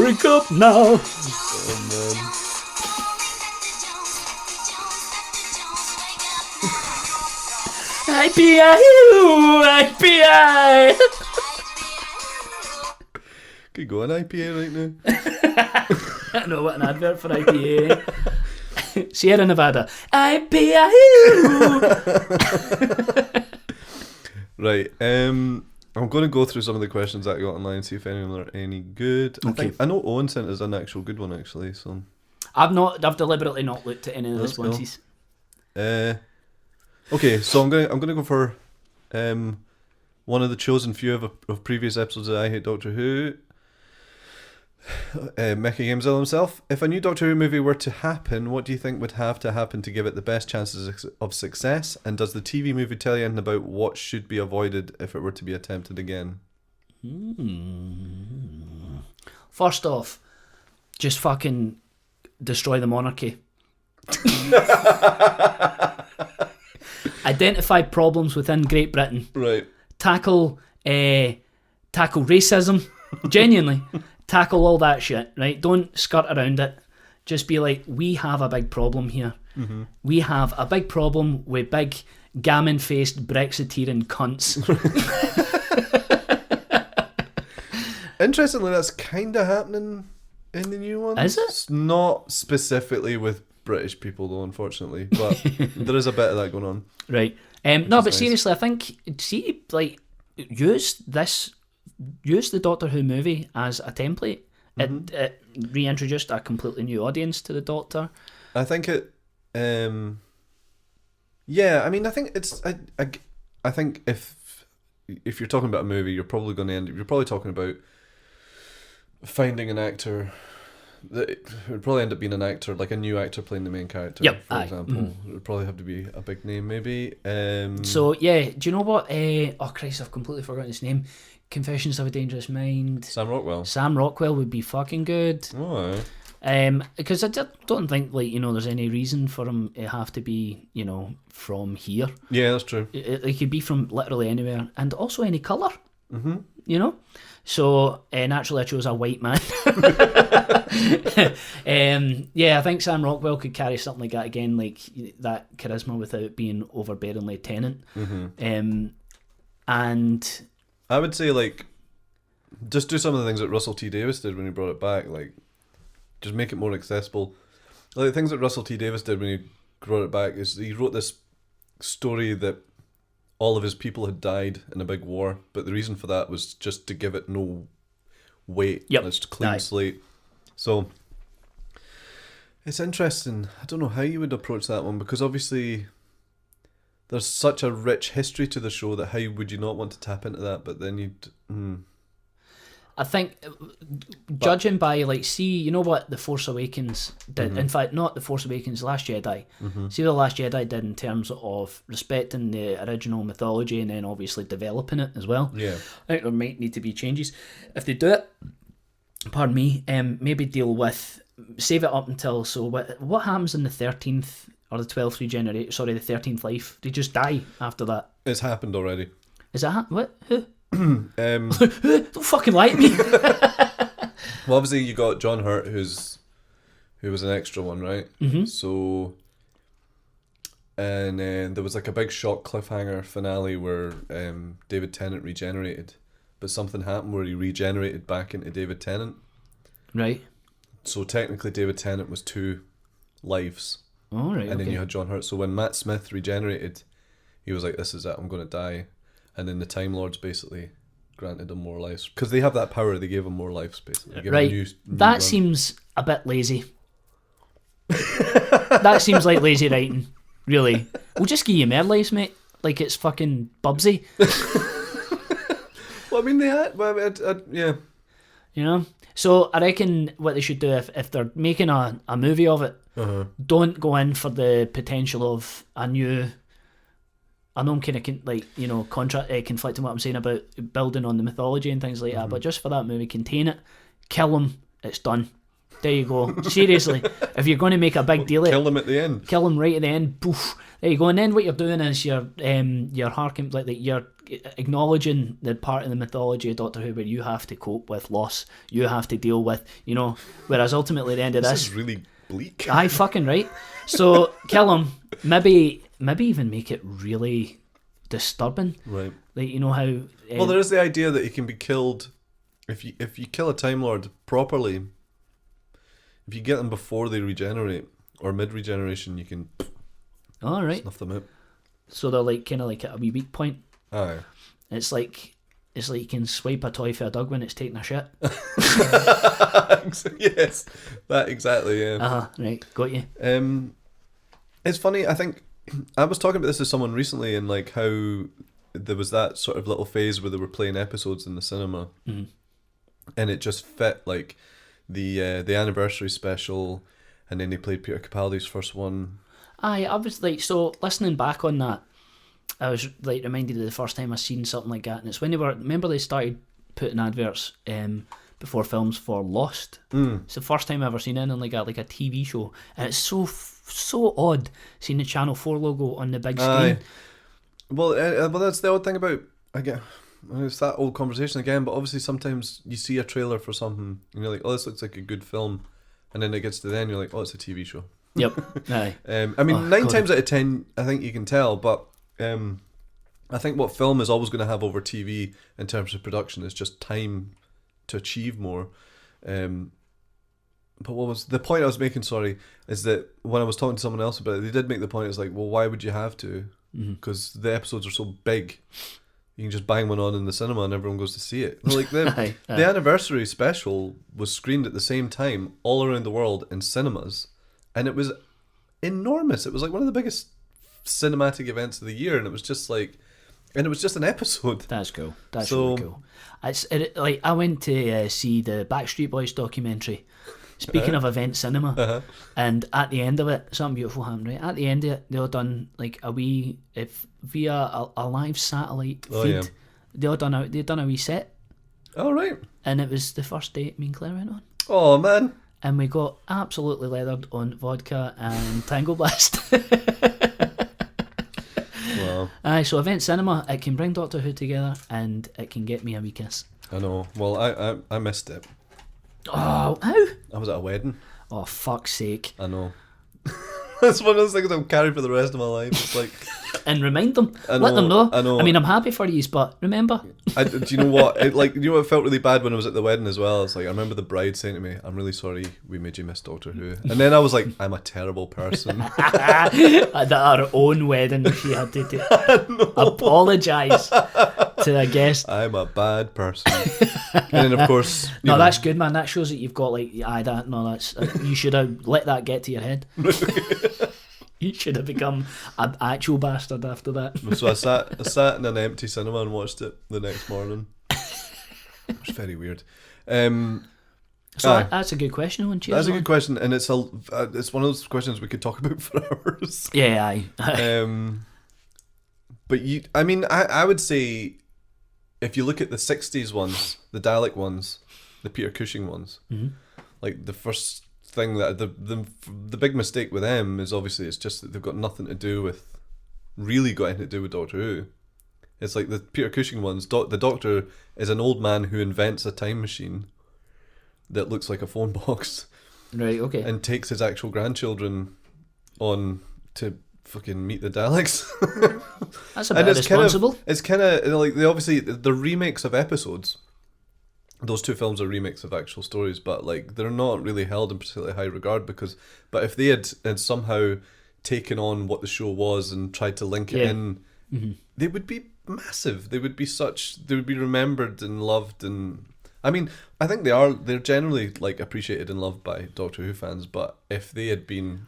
Wake up now. Oh man. IPI. Could go on IPA right now. I know what an advert for IPA. Sierra Nevada. IPA. Right. I'm going to go through some of the questions that I got online and see if any of them are any good. Okay. I know Owen sent us an actual good one actually. So I've deliberately not looked at any of the responses. Cool. Okay, so I'm gonna go for one of the chosen few of previous episodes of I Hate Doctor Who. Mecha Gamezilla himself. If a new Doctor Who movie were to happen, what do you think would have to happen to give it the best chances of success? And does the TV movie tell you anything about what should be avoided if it were to be attempted again? First off, just fucking destroy the monarchy. Identify problems within Great Britain. Right. Tackle racism. Genuinely. Tackle all that shit, right? Don't skirt around it. Just be like, we have a big problem here. Mm-hmm. We have a big problem with big gammon-faced Brexiteering cunts. Interestingly, that's kind of happening in the new one. Is it? It's not specifically with British people, though, unfortunately. But there is a bit of that going on. Right. No, but seriously, I think, use the Doctor Who movie as a template. Mm-hmm. It reintroduced a completely new audience to the Doctor. I think it. Yeah, I mean, I think it's. I think if you're talking about a movie, you're probably going to end. You're probably talking about finding an actor. It would probably end up being an actor, like a new actor playing the main character. Yep. For example, it would probably have to be a big name, maybe. So yeah, do you know what? Oh Christ, I've completely forgotten his name. Confessions of a Dangerous Mind. Sam Rockwell. Sam Rockwell would be fucking good. Oh. Because I don't think there's any reason for him to have to be from here. Yeah, that's true. He could be from literally anywhere, and also any colour. Mm-hmm. So naturally, I chose a white man. Yeah, I think Sam Rockwell could carry something like that again, like that charisma without being overbearingly Tennant. Mm-hmm. And I would say just do some of the things that Russell T Davies did when he brought it back, just make it more accessible. Like the things that Russell T Davies did when he brought it back is he wrote this story that all of his people had died in a big war, but the reason for that was just to give it no weight. Yep. It's a clean slate. So it's interesting. I don't know how you would approach that one, because obviously there's such a rich history to the show that how would you not want to tap into that? But then you'd. I think, judging by see, what The Force Awakens did. Mm-hmm. In fact, not The Force Awakens, Last Jedi. Mm-hmm. See what The Last Jedi did in terms of respecting the original mythology and then obviously developing it as well. Yeah, I think there might need to be changes if they do it. Pardon me. Maybe deal with save it up until what happens in the 13th or the 12th regeneration? Sorry, the 13th life. They just die after that. It's happened already. Is that what? Who? Don't fucking lie to me. Well, obviously you got John Hurt, who was an extra one, right? Mm-hmm. So, and there was a big shock cliffhanger finale where David Tennant regenerated, but something happened where he regenerated back into David Tennant. Right. So technically, David Tennant was 2 lives. Oh, right. And then you had John Hurt. So when Matt Smith regenerated, he was like, "This is it. I'm going to die." And then the Time Lords basically granted him more lives. Because they have that power, they gave him more lives, basically. Right. New that run. Seems a bit lazy. That seems like lazy writing, really. We'll just give you more lives, mate. Like it's fucking Bubsy. Well, I mean, they had... yeah. So I reckon what they should do, if they're making a movie of it, don't go in for the potential of a new... I know I'm kind of conflicting what I'm saying about building on the mythology and things like that, but just for that movie, contain it, kill him, it's done. There you go. Seriously, if you're going to make a big deal, kill him at the end. Kill him right at the end. Poof. There you go. And then what you're doing is you're you're acknowledging the part of the mythology of Doctor Who where you have to cope with loss, you have to deal with, whereas ultimately at the end of this is really bleak. Aye, fucking right. So kill him. Maybe even make it really disturbing. Right. Like how. Well, there is the idea that he can be killed if you kill a Time Lord properly. If you get them before they regenerate or mid regeneration, you can. All right. Snuff them out. So they're kind of at a wee weak point. Aye. It's like it's like you can swipe a toy for a dog when it's taking a shit. Yes, that exactly. Yeah. Right, got you. It's funny. I think I was talking about this to someone recently, and like how there was that sort of little phase where they were playing episodes in the cinema, and it just fit like the anniversary special, and then they played Peter Capaldi's first one. I was like, so listening back on that, I was like reminded of the first time I seen something like that, and it's when they started putting adverts before films for Lost. It's the first time I've ever seen anything like that, like a TV show, and it's so odd seeing the Channel 4 logo on the big screen. Well, that's the odd thing about, again, it's that old conversation again, but obviously sometimes you see a trailer for something and you're like, oh, this looks like a good film, and then it gets to the end, you're like, oh, it's a TV show. Yep. Aye. I mean, 9 times out of 10 I think you can tell, but I think what film is always going to have over TV in terms of production is just time to achieve more. But what was the point I was making, sorry, is that when I was talking to someone else about it, they did make the point, it's like, well, why would you have to? Because the episodes are so big, you can just bang one on in the cinema and everyone goes to see it. Like the anniversary special was screened at the same time all around the world in cinemas, and it was enormous. It was like one of the biggest cinematic events of the year, and it was just like, and it was just an episode. That's cool. That's really cool. Like I went to see the Backstreet Boys documentary. Speaking of event cinema, and at the end of it, something beautiful happened. Right at the end of it, they all done like via a live satellite feed. They done a wee set. Oh right. And it was the first date me and Claire went on. Oh man. And we got absolutely leathered on vodka and Tango Blast. Wow. So event cinema, it can bring Doctor Who together, and it can get me a wee kiss. I know. Well, I missed it. Oh, how? I was at a wedding. Oh, fuck's sake. I know. That's one of those things I'll carry for the rest of my life. It's like, and remind them. Let them know. I know. I mean, I'm happy for you, but remember. Do you know what? It felt really bad when I was at the wedding as well. It's like, I remember the bride saying to me, "I'm really sorry we made you miss Doctor Who." And then I was like, I'm a terrible person. At our own wedding, she had to apologise to a guest. I'm a bad person. And then, of course, no, that's good, man. That shows that you've got like, that's you should have let that get to your head. You should have become an actual bastard after that. So I sat in an empty cinema and watched it the next morning. It was very weird. That's a good question, Owen. That's a good question, and it's one of those questions we could talk about for hours. Yeah, aye. But I would say, if you look at the 60s ones, the Dalek ones, the Peter Cushing ones, like the first thing that the big mistake with them is obviously it's just that they've got nothing to do with Doctor Who. It's like the Peter Cushing ones, the Doctor is an old man who invents a time machine that looks like a phone box, right? Okay, and takes his actual grandchildren on to fucking meet the Daleks. That's a bit responsible. It's kind of like the remakes of episodes. Those two films are remakes of actual stories, but like they're not really held in particularly high regard but if they had somehow taken on what the show was and tried to link it in, they would be massive. They would be remembered and loved, and I mean, I think they're generally like appreciated and loved by Doctor Who fans, but if they had been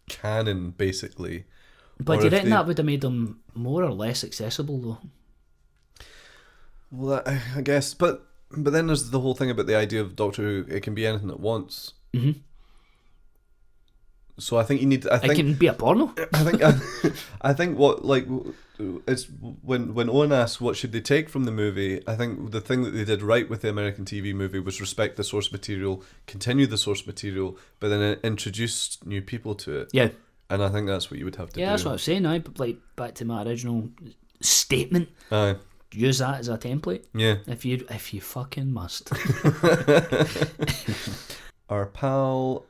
canon basically. But do you reckon that would have made them more or less accessible though? Well, I guess, but then there's the whole thing about the idea of Doctor Who. It can be anything at once. So I think you need. It can be a porno. I think what like it's when Owen asks what should they take from the movie. I think the thing that they did right with the American TV movie was respect the source material, continue the source material, but then introduce new people to it. Yeah. And I think that's what you would have to do. Yeah, that's what I was saying. Like back to my original statement. Aye. Use that as a template. Yeah. If you fucking must. Our pal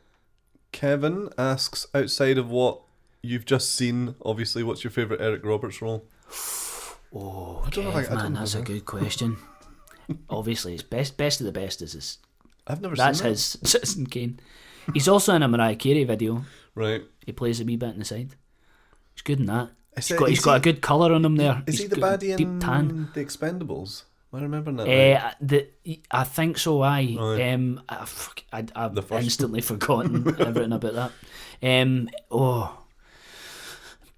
Kevin asks, outside of what you've just seen, obviously, what's your favourite Eric Roberts role? Oh, that's a good question. Obviously, it's best of the best is his. I've never seen that. That's his Citizen Kane. He's also in a Mariah Carey video. Right. He plays a wee bit on the side. He's good in that. He's got a good colour on him there. Is he the baddie in The Expendables? Am I remembering that right? I think so. I've The first instantly forgotten everything about that.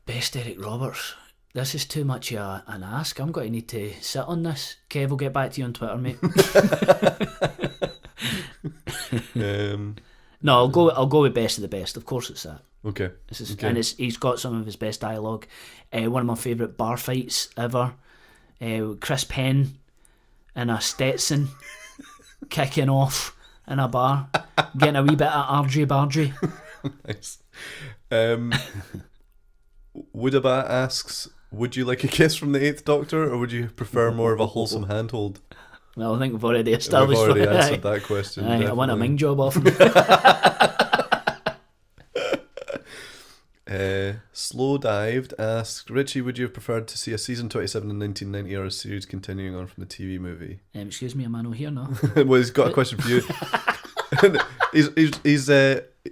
Best Eric Roberts. This is too much of an ask. I'm going to need to sit on this. Kev, will get back to you on Twitter, mate. No, I'll go with best of the best. Of course, it's that. Okay. And he's got some of his best dialogue. One of my favourite bar fights ever. Chris Penn in a Stetson kicking off in a bar, getting a wee bit of argy-bargy. Nice. Woodabat asks, would you like a kiss from the 8th Doctor, or would you prefer more of a wholesome handhold? Well, I think we've already established We've already answered that question. I want a Ming job off him. Slow Dived asks, Richie, would you have preferred to see a season 27 in 1990 or a series continuing on from the TV movie? Excuse me, am I not here now? Well, he's got a question for you.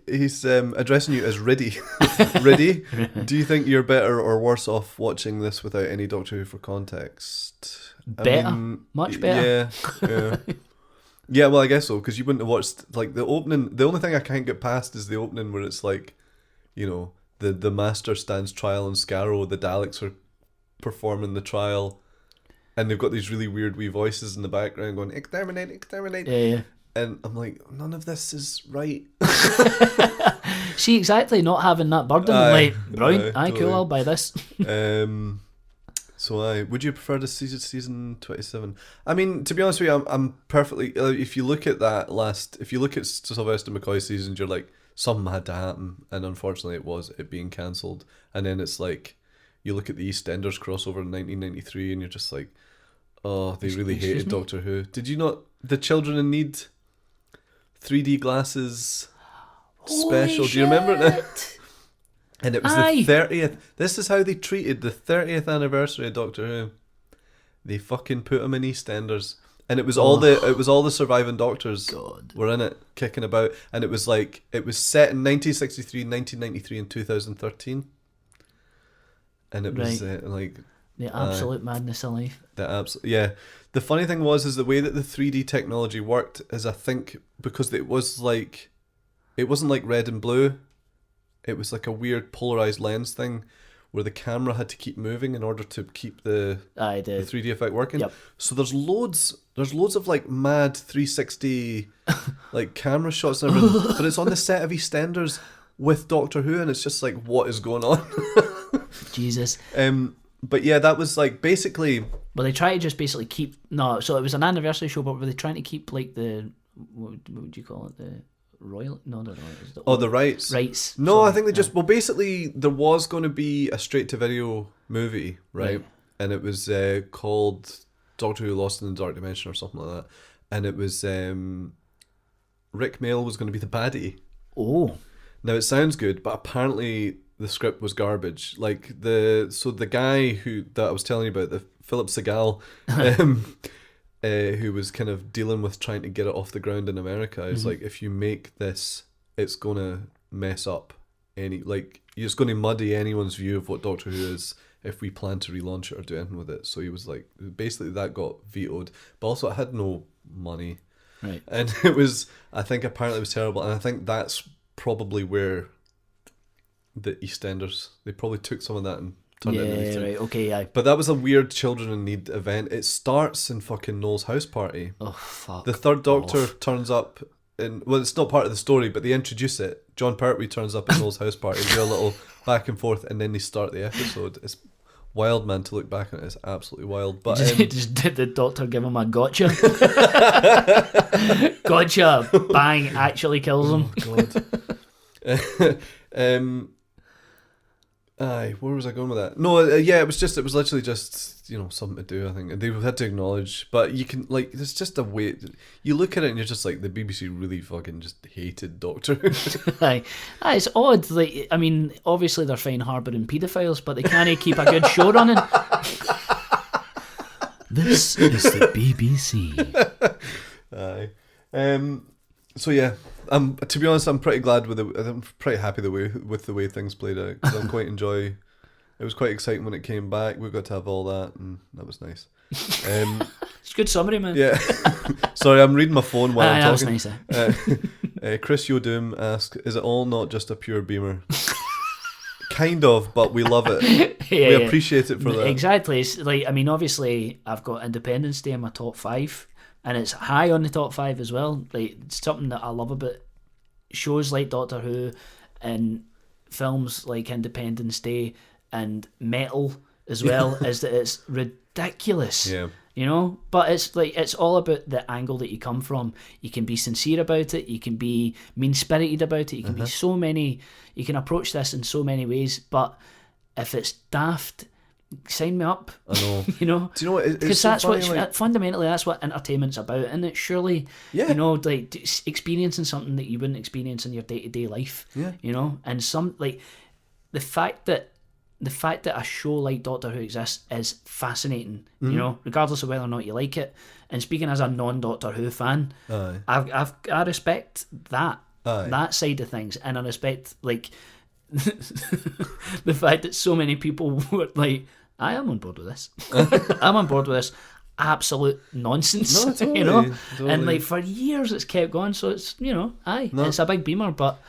He's addressing you as Riddy. Riddy, do you think you're better or worse off watching this without any Doctor Who for context? Much better. Yeah. Yeah, well, I guess so, because you wouldn't have watched like the opening. The only thing I can't get past is the opening where it's like, you know, the Master stands trial in Scarrow. The Daleks are performing the trial, and they've got these really weird wee voices in the background going exterminate, exterminate. Yeah. And I'm like, none of this is right. See, exactly, not having that burden. Like, brilliant. Totally. Cool, I'll buy this. So would you prefer to see season 27? I mean, to be honest with you, I'm perfectly. If you look at if you look at Sylvester McCoy's seasons, you're like, something had to happen, and unfortunately, it being cancelled. And then it's like, you look at the EastEnders crossover in 1993, and you're just like, oh, they really hated Doctor Who. Did you not? The Children in Need 3D glasses special. Do you remember it? And it was the 30th. This is how they treated the 30th anniversary of Doctor Who. They fucking put them in EastEnders, and it was all the surviving Doctors were in it, kicking about, and it was set in 1963, 1993, and 2013, and it was like the absolute madness of life. The funny thing is the way that the 3D technology worked is, I think, because it wasn't like red and blue. It was like a weird polarized lens thing where the camera had to keep moving in order to keep the 3D effect working. Yep. So there's loads of like mad 360 like camera shots and everything, but it's on the set of EastEnders with Doctor Who, and it's just like, what is going on? Jesus. But yeah, that was like basically. Well, they try to just basically keep so it was an anniversary show, but were they trying to keep like the what would you call it, the royal? No. The rights. Rights. No, I think they just basically there was going to be a straight to video movie, right? And it was called Doctor Who Lost in the Dark Dimension or something like that, and it was Rick Mayall was going to be the baddie. Oh. Now it sounds good, but apparently the script was garbage. Like the guy that I was telling you about, the Philip Segal, who was kind of dealing with trying to get it off the ground in America, is like, if you make this, it's gonna mess up it's going to muddy anyone's view of what Doctor Who is if we plan to relaunch it or do anything with it. So he was like, basically that got vetoed, but also it had no money, right? And I think apparently it was terrible, and I think that's probably where the EastEnders, they probably took some of that and turned it into anything. Right, okay, yeah. But that was a weird Children in Need event. It starts in fucking Noel's house party. Oh, fuck. The third Doctor turns up it's not part of the story, but they introduce it. John Pertwee turns up at Noel's house party, do a little back and forth, and then they start the episode. It's wild, man, to look back on it. It's absolutely wild. But just did the Doctor give him a gotcha? Gotcha, bang, actually kills him. Oh, God. Where was I going with that? No, it was literally just, something to do, I think. And they had to acknowledge, but you can, like, there's just a way, you look at it and you're just like, the BBC really fucking just hated Doctor Who. It's odd, like, I mean, obviously they're fine harbouring paedophiles, but they can't keep a good show running. This is the BBC. So yeah, to be honest, I'm pretty glad I'm pretty happy with the way things played out, because it was quite exciting when it came back. We got to have all that, and that was nice. It's a good summary, man. Yeah. Sorry, I'm reading my phone while I'm talking. That was nice. Chris Yodoom asks, is it all not just a pure beamer? Kind of, but we love it. We appreciate it for that. Exactly. It's like, I mean, obviously, I've got Independence Day in my top 5, and it's high on the top 5 as well. Like, it's something that I love about shows like Doctor Who and films like Independence Day and Metal as well, is that it's ridiculous. Yeah. You know, but it's like, it's all about the angle that you come from. You can be sincere about it, you can be mean-spirited about it, you can be so many, you can approach this in so many ways, but if it's daft, sign me up. I know. You know? Do you know what? Because that's funny, what, fundamentally, that's what entertainment's about, and it's surely, you know, like, experiencing something that you wouldn't experience in your day-to-day life. Yeah. You know? And some, like, the fact that a show like Doctor Who exists is fascinating, you know, regardless of whether or not you like it. And speaking as a non-Doctor Who fan, I respect that side of things, and I respect, like, the fact that so many people were like, I am on board with this. I'm on board with this absolute nonsense. No, totally, you know, totally. And like for years it's kept going. So it's, you know, it's a big beamer, but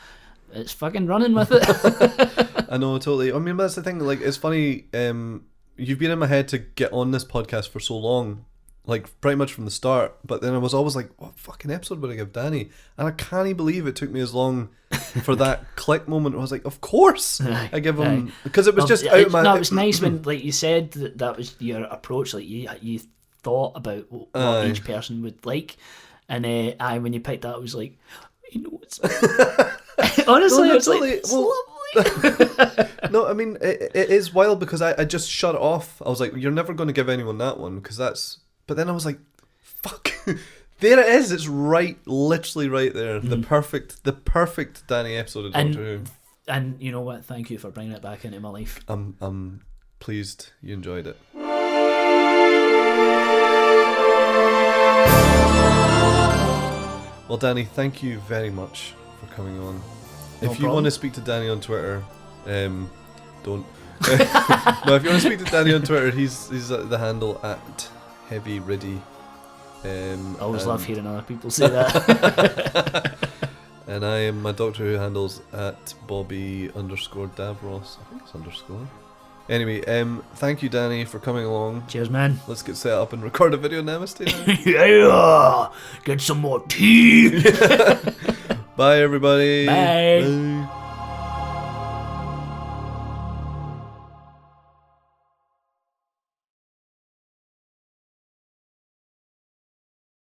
it's fucking running with it. I know, totally. I mean, that's the thing. Like, it's funny. You've been in my head to get on this podcast for so long, like pretty much from the start. But then I was always like, "What fucking episode would I give Danny?" And I can't believe it took me as long for that click moment. I was like, "Of course, I give him," because it was just out of my. No, it was nice when, like you said, that was your approach. Like you thought about what each person would like, and when you picked that, I was like, you know, it's honestly, it's like, it's lovely. No, I mean, it is wild because I just shut it off. I was like, you're never going to give anyone that one because that's. But then I was like, fuck, there it is. It's literally right there. The perfect Danny episode of Doctor Who. And you know what? Thank you for bringing it back into my life. I'm pleased you enjoyed it. Well, Danny, thank you very much for coming on. If you want to speak to Danny on Twitter, don't. No, if you want to speak to Danny on Twitter, he's at the handle at Heavy Riddy. I always love hearing other people say that. And I am, my Doctor Who handles at Bobby_Davros. I think it's underscore. Anyway, thank you, Danny, for coming along. Cheers, man. Let's get set up and record a video namaste now. Yeah, get some more tea. Bye, everybody. Bye. Bye.